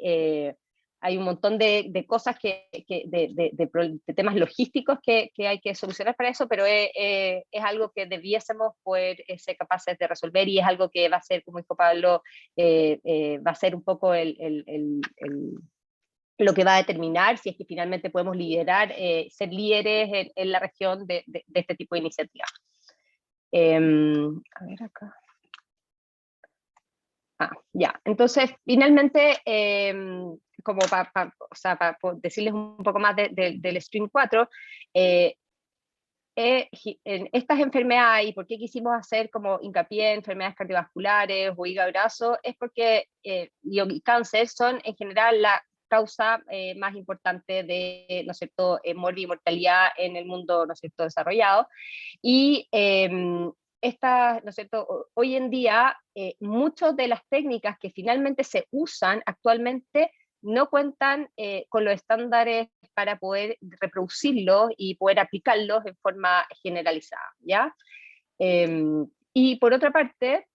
S3: un montón de cosas, de temas logísticos que hay que solucionar para eso, pero es algo que debiésemos poder ser capaces de resolver, y es algo que va a ser, como dijo Pablo, va a ser un poco lo que va a determinar si es que finalmente podemos ser líderes en la región de este tipo de iniciativas. A ver acá. Ya, entonces finalmente, como para decirles un poco más del stream 4, en estas enfermedades, y por qué quisimos hacer como hincapié en enfermedades cardiovasculares o hígado graso, es porque y cáncer son en general la causa más importante de, ¿no es cierto?, mortalidad en el mundo, ¿no es cierto?, desarrollado. Y ¿no es cierto?, hoy en día muchas de las técnicas que finalmente se usan actualmente no cuentan con los estándares para poder reproducirlos y poder aplicarlos en forma generalizada, ¿ya? Y por otra parte,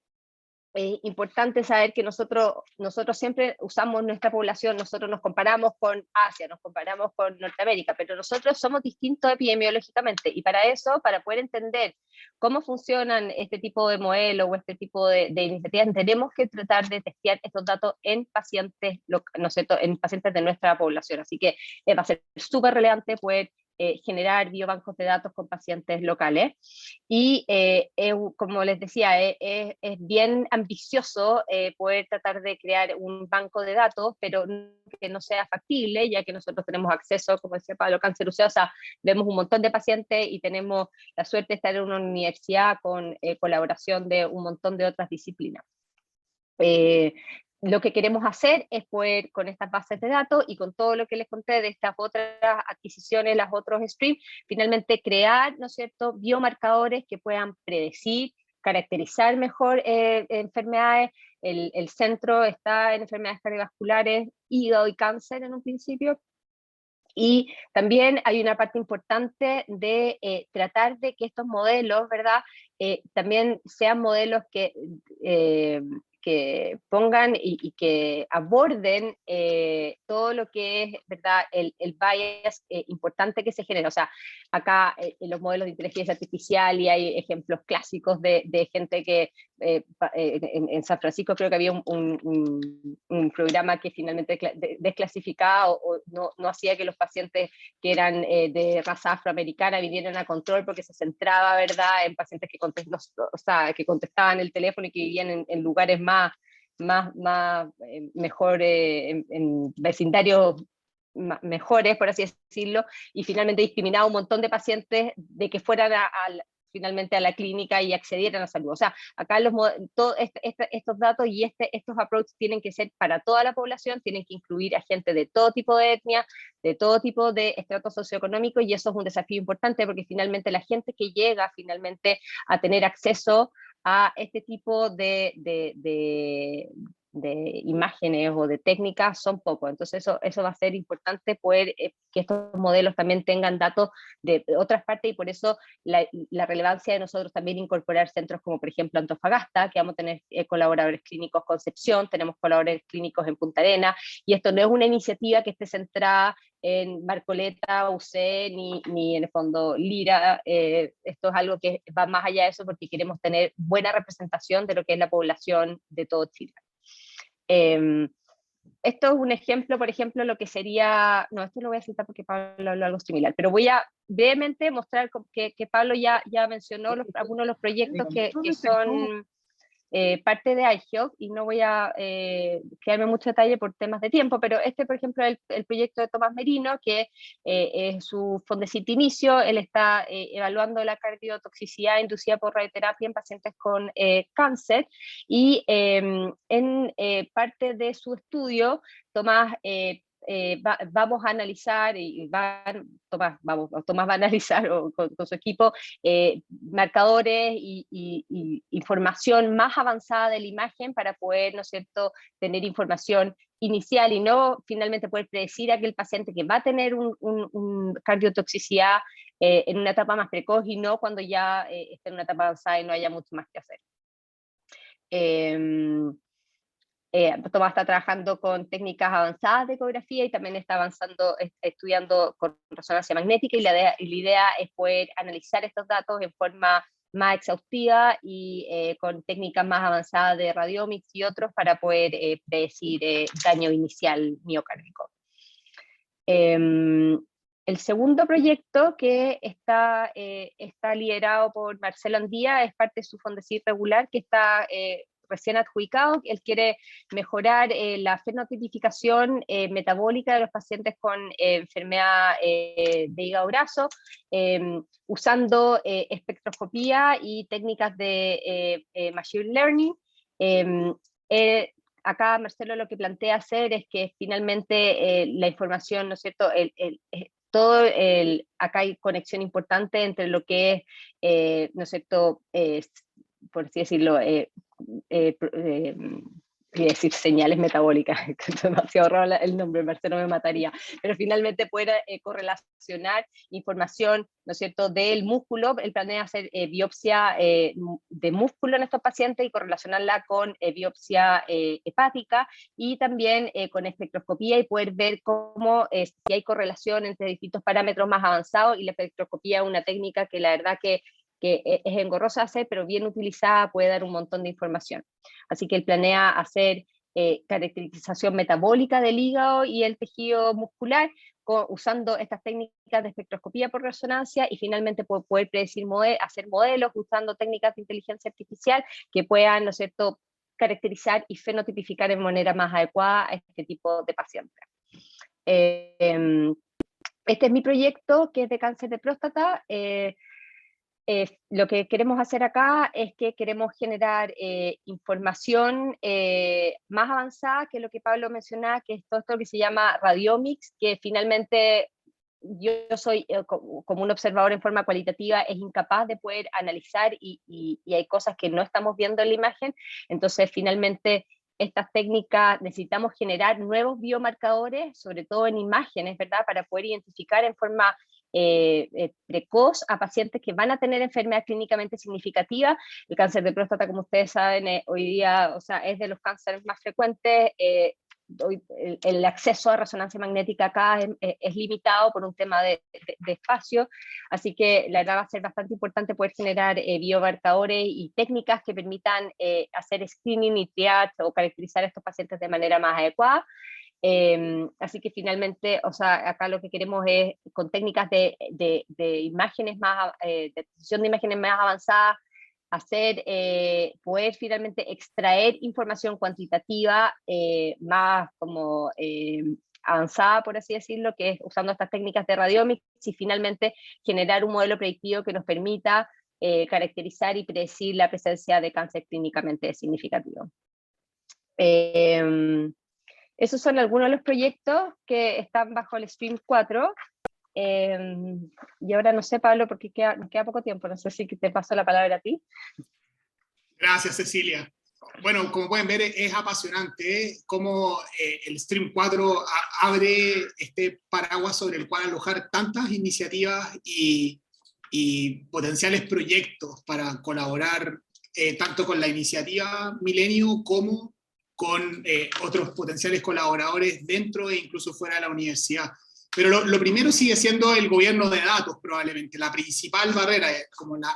S3: es importante saber que nosotros siempre usamos nuestra población, nosotros nos comparamos con Asia, nos comparamos con Norteamérica, pero nosotros somos distintos epidemiológicamente, y para eso, para poder entender cómo funcionan este tipo de modelos o este tipo de iniciativas, tenemos que tratar de testear estos datos en pacientes, ¿no es cierto?, en pacientes de nuestra población. Así que va a ser súper relevante poder generar biobancos de datos con pacientes locales. Y como les decía, es bien ambicioso poder tratar de crear un banco de datos, pero que no sea factible, ya que nosotros tenemos acceso, como decía Pablo, cáncer útero, o sea, vemos un montón de pacientes y tenemos la suerte de estar en una universidad con colaboración de un montón de otras disciplinas. lo que queremos hacer es poder, con estas bases de datos y con todo lo que les conté de estas otras adquisiciones, los otros streams, finalmente crear, ¿no es cierto?, biomarcadores que puedan predecir, caracterizar mejor enfermedades. El centro está en enfermedades cardiovasculares, hígado y cáncer en un principio. Y también hay una parte importante de tratar de que estos modelos, ¿verdad?, también sean modelos que pongan y que aborden todo lo que es, ¿verdad?, el bias importante que se genera. O sea, acá en los modelos de inteligencia artificial, y hay ejemplos clásicos de gente que en San Francisco creo que había un programa que finalmente desclasificaba o no hacía que los pacientes que eran de raza afroamericana vinieran a control, porque se centraba, ¿verdad?, en pacientes que contestaban el teléfono y que vivían en lugares mejor, en vecindarios mejores, por así decirlo, y finalmente discriminaba a un montón de pacientes de que fueran finalmente a la clínica y accedieran a salud. O sea, acá estos datos y estos approaches tienen que ser para toda la población, tienen que incluir a gente de todo tipo de etnia, de todo tipo de estrato socioeconómico, y eso es un desafío importante porque finalmente la gente que llega finalmente a tener acceso a este tipo de imágenes o de técnicas son pocos. Entonces eso va a ser importante poder que estos modelos también tengan datos de otras partes, y por eso la relevancia de nosotros también incorporar centros como por ejemplo Antofagasta, que vamos a tener colaboradores clínicos Concepción, tenemos colaboradores clínicos en Punta Arenas, y esto no es una iniciativa que esté centrada en Barcoleta, UC, ni en el fondo Lira. Esto es algo que va más allá de eso porque queremos tener buena representación de lo que es la población de todo Chile. Esto es un ejemplo, por ejemplo, lo que sería, no, esto lo voy a citar porque Pablo habló algo similar, pero voy a brevemente mostrar que Pablo ya mencionó algunos de los proyectos que son parte de iHealth, y no voy a quedarme mucho detalle por temas de tiempo, pero este, por ejemplo, el proyecto de Tomás Merino, que es su Fondecit Inicio. Él está evaluando la cardiotoxicidad inducida por radioterapia en pacientes con cáncer, y en parte de su estudio, Tomás vamos a analizar, Tomás va a analizar con su equipo marcadores y información más avanzada de la imagen para poder, ¿no es cierto?, tener información inicial y no finalmente poder predecir a aquel paciente que va a tener un cardiotoxicidad en una etapa más precoz, y no cuando ya esté en una etapa avanzada y no haya mucho más que hacer. Tomás está trabajando con técnicas avanzadas de ecografía y también está estudiando con resonancia magnética, y la idea es poder analizar estos datos en forma más exhaustiva y con técnicas más avanzadas de radiomics y otros para poder predecir daño inicial miocárdico. El segundo proyecto, que está liderado por Marcelo Andía, es parte de su Fondecit regular, que está recién adjudicado. Él quiere mejorar la fenotipificación metabólica de los pacientes con enfermedad de hígado graso, usando espectroscopía y técnicas de machine learning. Acá Marcelo lo que plantea hacer es que finalmente la información, ¿no es cierto?, acá hay conexión importante entre lo que es, ¿no es cierto?, por así decirlo, y decir señales metabólicas, es demasiado raro el nombre, Marcelo me mataría, pero finalmente poder correlacionar información, ¿no es cierto?, del músculo. Él planea hacer biopsia de músculo en estos pacientes y correlacionarla con biopsia hepática, y también con espectroscopía, y poder ver cómo si hay correlación entre distintos parámetros más avanzados, y la espectroscopía es una técnica que la verdad que es engorrosa hacer, pero bien utilizada puede dar un montón de información. Así que él planea hacer caracterización metabólica del hígado y el tejido muscular usando estas técnicas de espectroscopía por resonancia, y finalmente poder predecir hacer modelos usando técnicas de inteligencia artificial que puedan, ¿no es cierto?, caracterizar y fenotipificar de manera más adecuada a este tipo de pacientes. Este es mi proyecto, que es de cáncer de próstata. Lo que queremos hacer acá es que queremos generar información más avanzada, que es lo que Pablo mencionaba, que es todo esto que se llama radiomics, que finalmente yo soy como un observador en forma cualitativa, es incapaz de poder analizar y hay cosas que no estamos viendo en la imagen. Entonces finalmente estas técnicas necesitamos generar nuevos biomarcadores, sobre todo en imágenes, ¿verdad? Para poder identificar en forma precoz a pacientes que van a tener enfermedad clínicamente significativa. El cáncer de próstata, como ustedes saben, hoy día, o sea, es de los cánceres más frecuentes. Hoy el acceso a resonancia magnética acá es limitado por un tema de espacio, así que la verdad va a ser bastante importante poder generar biomarcadores y técnicas que permitan hacer screening y triage o caracterizar a estos pacientes de manera más adecuada. Así que finalmente, o sea, acá lo que queremos es, con técnicas de imágenes más, de adquisición de imágenes más avanzadas, hacer, poder finalmente extraer información cuantitativa más como avanzada, por así decirlo, que es usando estas técnicas de radiomics, y finalmente generar un modelo predictivo que nos permita caracterizar y predecir la presencia de cáncer clínicamente significativo. Esos son algunos de los proyectos que están bajo el Stream 4. Y ahora no sé, Pablo, porque nos queda poco tiempo, no sé si te paso la palabra a ti.
S2: Gracias, Cecilia. Bueno, como pueden ver, es apasionante cómo el Stream 4 abre este paraguas sobre el cual alojar tantas iniciativas y potenciales proyectos para colaborar tanto con la iniciativa Milenio como con otros potenciales colaboradores dentro e incluso fuera de la universidad. Pero lo primero sigue siendo el gobierno de datos, probablemente, la principal barrera, como la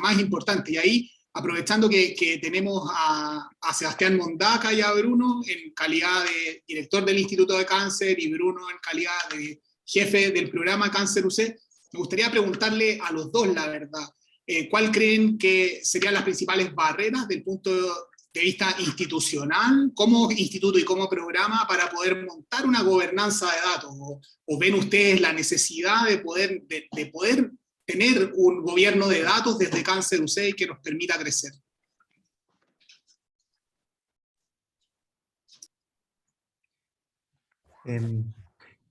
S2: más importante. Y ahí, aprovechando que tenemos a Sebastián Mondaca y a Bruno en calidad de director del Instituto de Cáncer y Bruno en calidad de jefe del programa Cáncer UC, me gustaría preguntarle a los dos, la verdad, ¿cuál creen que serían las principales barreras del punto de vista institucional, como instituto y como programa, para poder montar una gobernanza de datos? ¿O ven ustedes la necesidad de poder tener un gobierno de datos desde Cáncer UC que nos permita crecer?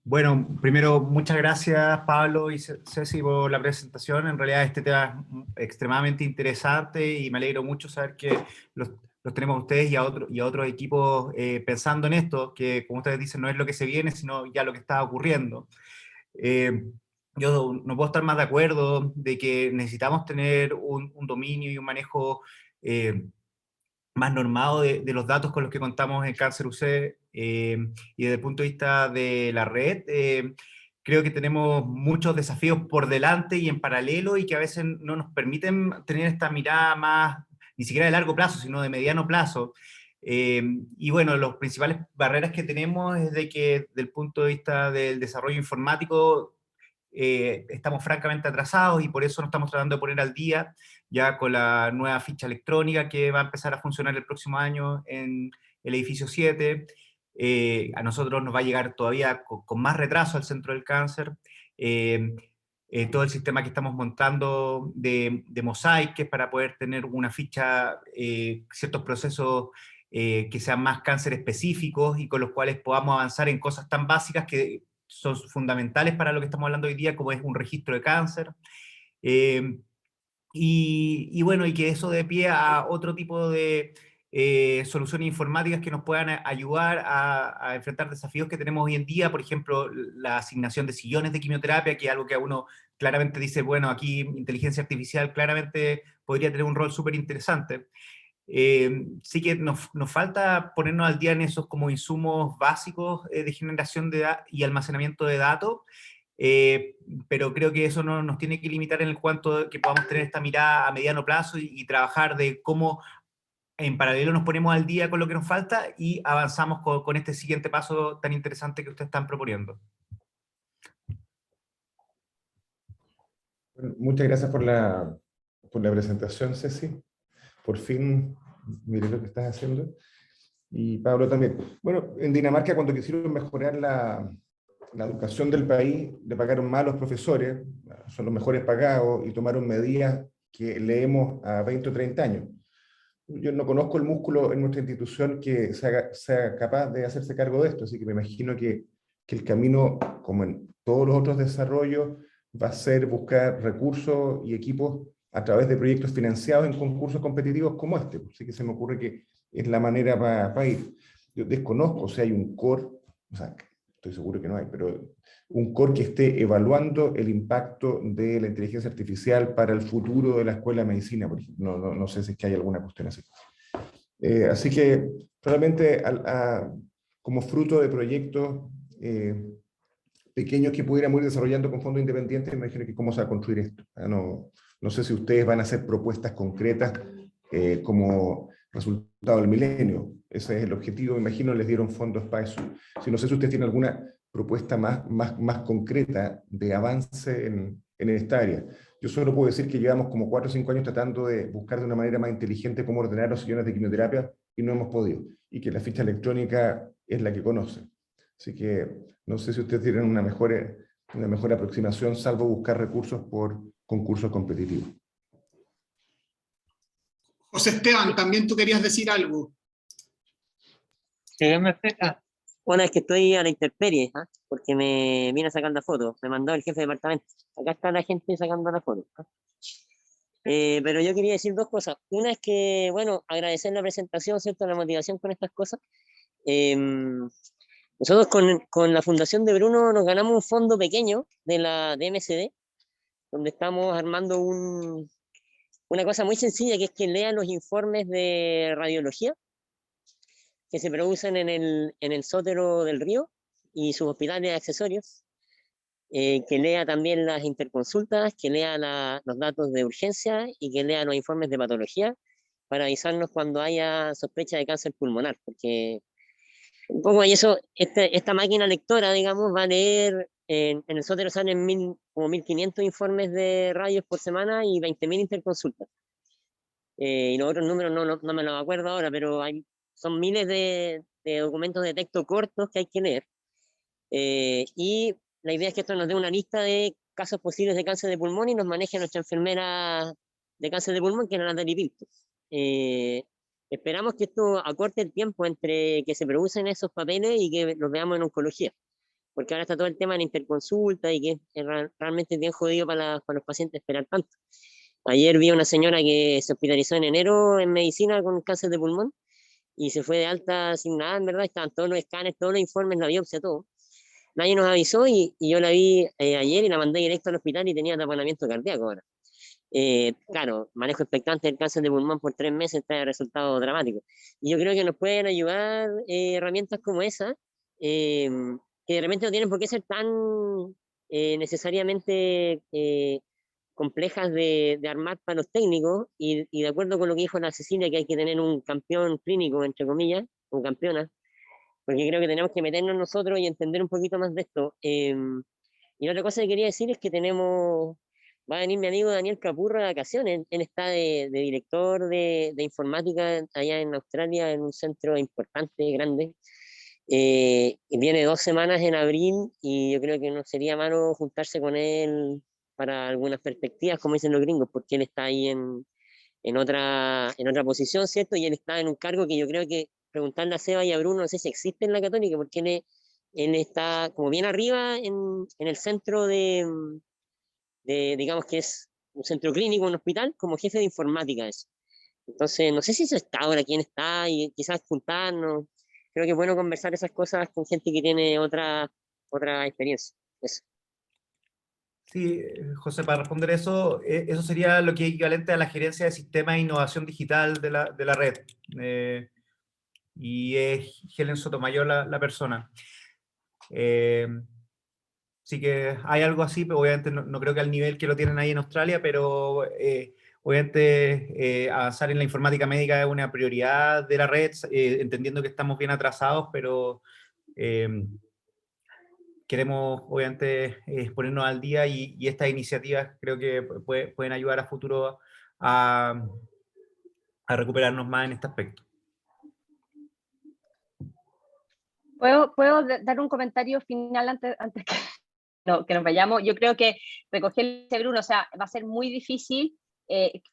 S4: Bueno, primero, muchas gracias Pablo y Ceci por la presentación. En realidad este tema es extremadamente interesante y me alegro mucho saber que los tenemos a ustedes y a otros equipos pensando en esto, que como ustedes dicen no es lo que se viene, sino ya lo que está ocurriendo. Yo no puedo estar más de acuerdo de que necesitamos tener un dominio y un manejo más normado de los datos con los que contamos en Cáncer UC, y desde el punto de vista de la red, creo que tenemos muchos desafíos por delante y en paralelo, y que a veces no nos permiten tener esta mirada más, ni siquiera de largo plazo, sino de mediano plazo. Y bueno, las principales barreras que tenemos es de que, desde el punto de vista del desarrollo informático, estamos francamente atrasados, y por eso nos estamos tratando de poner al día ya con la nueva ficha electrónica que va a empezar a funcionar el próximo año en el edificio 7. A nosotros nos va a llegar todavía con más retraso al Centro del Cáncer. Todo el sistema que estamos montando de Mosaic, que es para poder tener una ficha, ciertos procesos que sean más cáncer específicos y con los cuales podamos avanzar en cosas tan básicas que son fundamentales para lo que estamos hablando hoy día, como es un registro de cáncer. Y bueno, y que eso dé pie a otro tipo de soluciones informáticas que nos puedan ayudar a enfrentar desafíos que tenemos hoy en día. Por ejemplo, la asignación de sillones de quimioterapia, que es algo que a uno claramente dice, bueno, aquí inteligencia artificial claramente podría tener un rol súper interesante. Sí que nos falta ponernos al día en esos como insumos básicos de generación y almacenamiento de datos, pero creo que eso no nos tiene que limitar en el cuanto que podamos tener esta mirada a mediano plazo y trabajar de cómo en paralelo nos ponemos al día con lo que nos falta y avanzamos con este siguiente paso tan interesante que ustedes están proponiendo.
S5: Muchas gracias por la presentación, Ceci. Por fin, mire lo que estás haciendo. Y Pablo también. Bueno, en Dinamarca, cuando quisieron mejorar la educación del país, le pagaron mal a los profesores, son los mejores pagados, y tomaron medidas que leemos a 20 o 30 años. Yo no conozco el músculo en nuestra institución que sea capaz de hacerse cargo de esto, así que me imagino que el camino, como en todos los otros desarrollos, va a ser buscar recursos y equipos a través de proyectos financiados en concursos competitivos como este. Así que se me ocurre que es la manera para ir. Yo desconozco si hay un core, o sea, estoy seguro que no hay, pero un core que esté evaluando el impacto de la inteligencia artificial para el futuro de la escuela de medicina, por ejemplo. No sé si es que hay alguna cuestión así. Así que probablemente como fruto de proyectos pequeños que pudiéramos ir desarrollando con fondos independientes, me imagino que cómo se va a construir esto. No sé si ustedes van a hacer propuestas concretas como resultado del milenio. Ese es el objetivo, me imagino les dieron fondos para eso. Si no sé si ustedes tienen alguna propuesta más concreta de avance en esta área. Yo solo puedo decir que llevamos como 4 o 5 años tratando de buscar de una manera más inteligente cómo ordenar los sillones de quimioterapia y no hemos podido. Y que la ficha electrónica es la que conocen. Así que no sé si ustedes tienen una mejor aproximación, salvo buscar recursos por concursos competitivos.
S2: José Esteban, también tú querías decir algo.
S6: Bueno, es que estoy a la intemperie, ¿ah? Porque me vine a sacar la foto, me mandó el jefe de departamento. Acá está la gente sacando la foto, ¿ah? Pero yo quería decir dos cosas. Una es que, bueno, agradecer la presentación, ¿cierto? La motivación con estas cosas. Nosotros con la Fundación de Bruno nos ganamos un fondo pequeño de la DMCD, donde estamos armando una cosa muy sencilla, que es que lean los informes de radiología que se producen en el Sótero del Río y sus hospitales accesorios, que lea también las interconsultas, que lea los datos de urgencia y que lea los informes de patología para avisarnos cuando haya sospecha de cáncer pulmonar, porque un poco y eso, esta máquina lectora, digamos, va a leer, en el Sótero salen como 1500 informes de radios por semana y 20.000 interconsultas. Y los otros números no me los acuerdo ahora, pero son miles de documentos de texto cortos que hay que leer. Y la idea es que esto nos dé una lista de casos posibles de cáncer de pulmón y nos maneje nuestra enfermera de cáncer de pulmón, que es la Natalie Pinto. Esperamos que esto acorte el tiempo entre que se producen esos papeles y que los veamos en oncología, porque ahora está todo el tema de la interconsulta y que es realmente bien jodido para los pacientes esperar tanto. Ayer vi a una señora que se hospitalizó en enero en medicina con cáncer de pulmón y se fue de alta sin nada, en verdad, estaban todos los escáneres, todos los informes, la biopsia, todo. Nadie nos avisó y yo la vi ayer y la mandé directo al hospital y tenía taponamiento cardíaco ahora. Claro, manejo expectante del cáncer de pulmón por 3 meses trae resultados dramáticos. Y yo creo que nos pueden ayudar herramientas como esa, que de repente no tienen por qué ser tan necesariamente complejas de armar para los técnicos, y de acuerdo con lo que dijo la Cecilia, que hay que tener un campeón clínico, entre comillas, o campeona, porque creo que tenemos que meternos nosotros y entender un poquito más de esto. Y otra cosa que quería decir es que va a venir mi amigo Daniel Capurro de vacaciones. Él está de director de informática allá en Australia, en un centro importante, grande. Y viene 2 semanas en abril y yo creo que no sería malo juntarse con él para algunas perspectivas, como dicen los gringos, porque él está ahí en otra posición, ¿cierto? Y él está en un cargo que yo creo que preguntarle a Seba y a Bruno, no sé si existe en la Católica, porque él está como bien arriba en el centro digamos que es un centro clínico, un hospital, como jefe de informática eso. Entonces, no sé si eso está ahora, quién está, y quizás juntarnos. Creo que es bueno conversar esas cosas con gente que tiene otra experiencia. Eso.
S4: Sí, José, para responder eso, eso sería lo que es equivalente a la gerencia de sistemas de innovación digital de la red. Y es Helen Sotomayor la persona. Sí que hay algo así, pero obviamente no creo que al nivel que lo tienen ahí en Australia, pero obviamente avanzar en la informática médica es una prioridad de la red, entendiendo que estamos bien atrasados, pero queremos obviamente ponernos al día y estas iniciativas creo que pueden ayudar a futuro a recuperarnos más en este aspecto.
S3: ¿Puedo dar un comentario final antes que nos vayamos? Yo creo que recoger el Bruno, o sea, va a ser muy difícil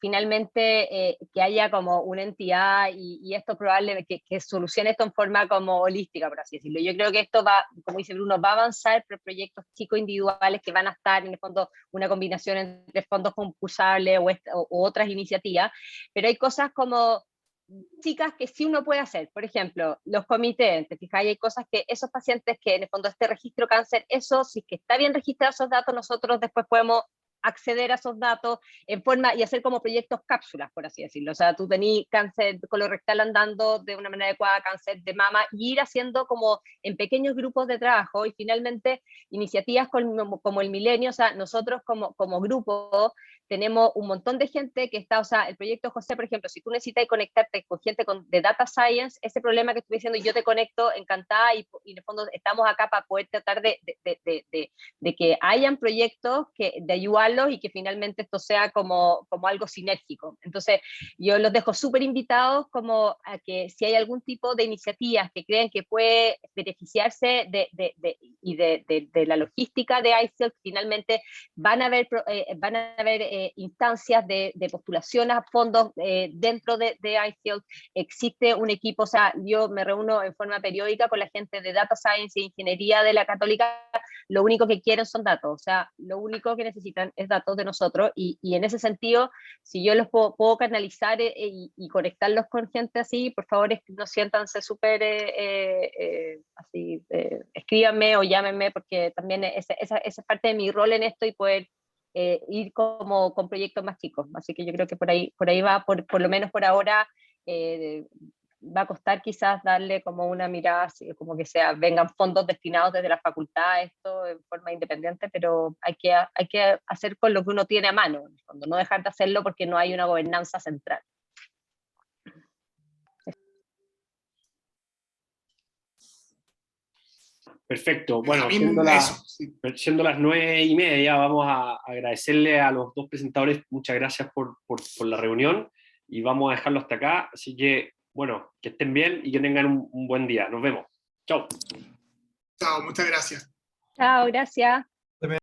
S3: finalmente que haya como una entidad y esto probablemente que solucione esto en forma como holística, por así decirlo. Yo creo que esto va, como dice Bruno, va a avanzar por proyectos chicos individuales que van a estar en el fondo una combinación entre fondos concursables o otras iniciativas, pero hay cosas como chicas que sí uno puede hacer, por ejemplo, los comités, te fijas, hay cosas que esos pacientes que en el fondo este registro cáncer, eso, si es que está bien registrado esos datos, nosotros después podemos acceder a esos datos en forma y hacer como proyectos cápsulas, por así decirlo. O sea, tú tenés cáncer colorectal andando de una manera adecuada, cáncer de mama, y ir haciendo como en pequeños grupos de trabajo y finalmente iniciativas como el Milenio, o sea, nosotros como grupo tenemos un montón de gente que está, o sea, el proyecto José, por ejemplo, si tú necesitas conectarte con gente de Data Science, ese problema que estuve diciendo, yo te conecto encantada y en el fondo estamos acá para poder tratar de que hayan proyectos de ayudarlos y que finalmente esto sea como algo sinérgico. Entonces, yo los dejo súper invitados como a que si hay algún tipo de iniciativas que creen que puede beneficiarse de la logística de ICELC, finalmente van a haber instancias de postulación a fondos dentro de ICELC. Existe un equipo, o sea, yo me reúno en forma periódica con la gente de Data Science e Ingeniería de la Católica. Lo único que quieren son datos, o sea, lo único que necesitan es datos de nosotros y en ese sentido, si yo los puedo canalizar y conectarlos con gente así, por favor no siéntanse súper así, escríbanme o llámenme, porque también esa es parte de mi rol en esto y poder ir como con proyectos más chicos. Así que yo creo que por ahí va, por lo menos por ahora, va a costar quizás darle como una mirada, así, como que vengan fondos destinados desde la facultad, esto en forma independiente, pero hay que hacer con lo que uno tiene a mano, en el fondo, no dejar de hacerlo porque no hay una gobernanza central.
S1: Perfecto. Bueno,
S2: Sí.
S1: siendo las 9:30, vamos a agradecerle a los dos presentadores. Muchas gracias por la reunión y vamos a dejarlo hasta acá. Así que, bueno, que estén bien y que tengan un buen día. Nos vemos. Chao.
S2: Chao, muchas gracias.
S3: Chao, gracias.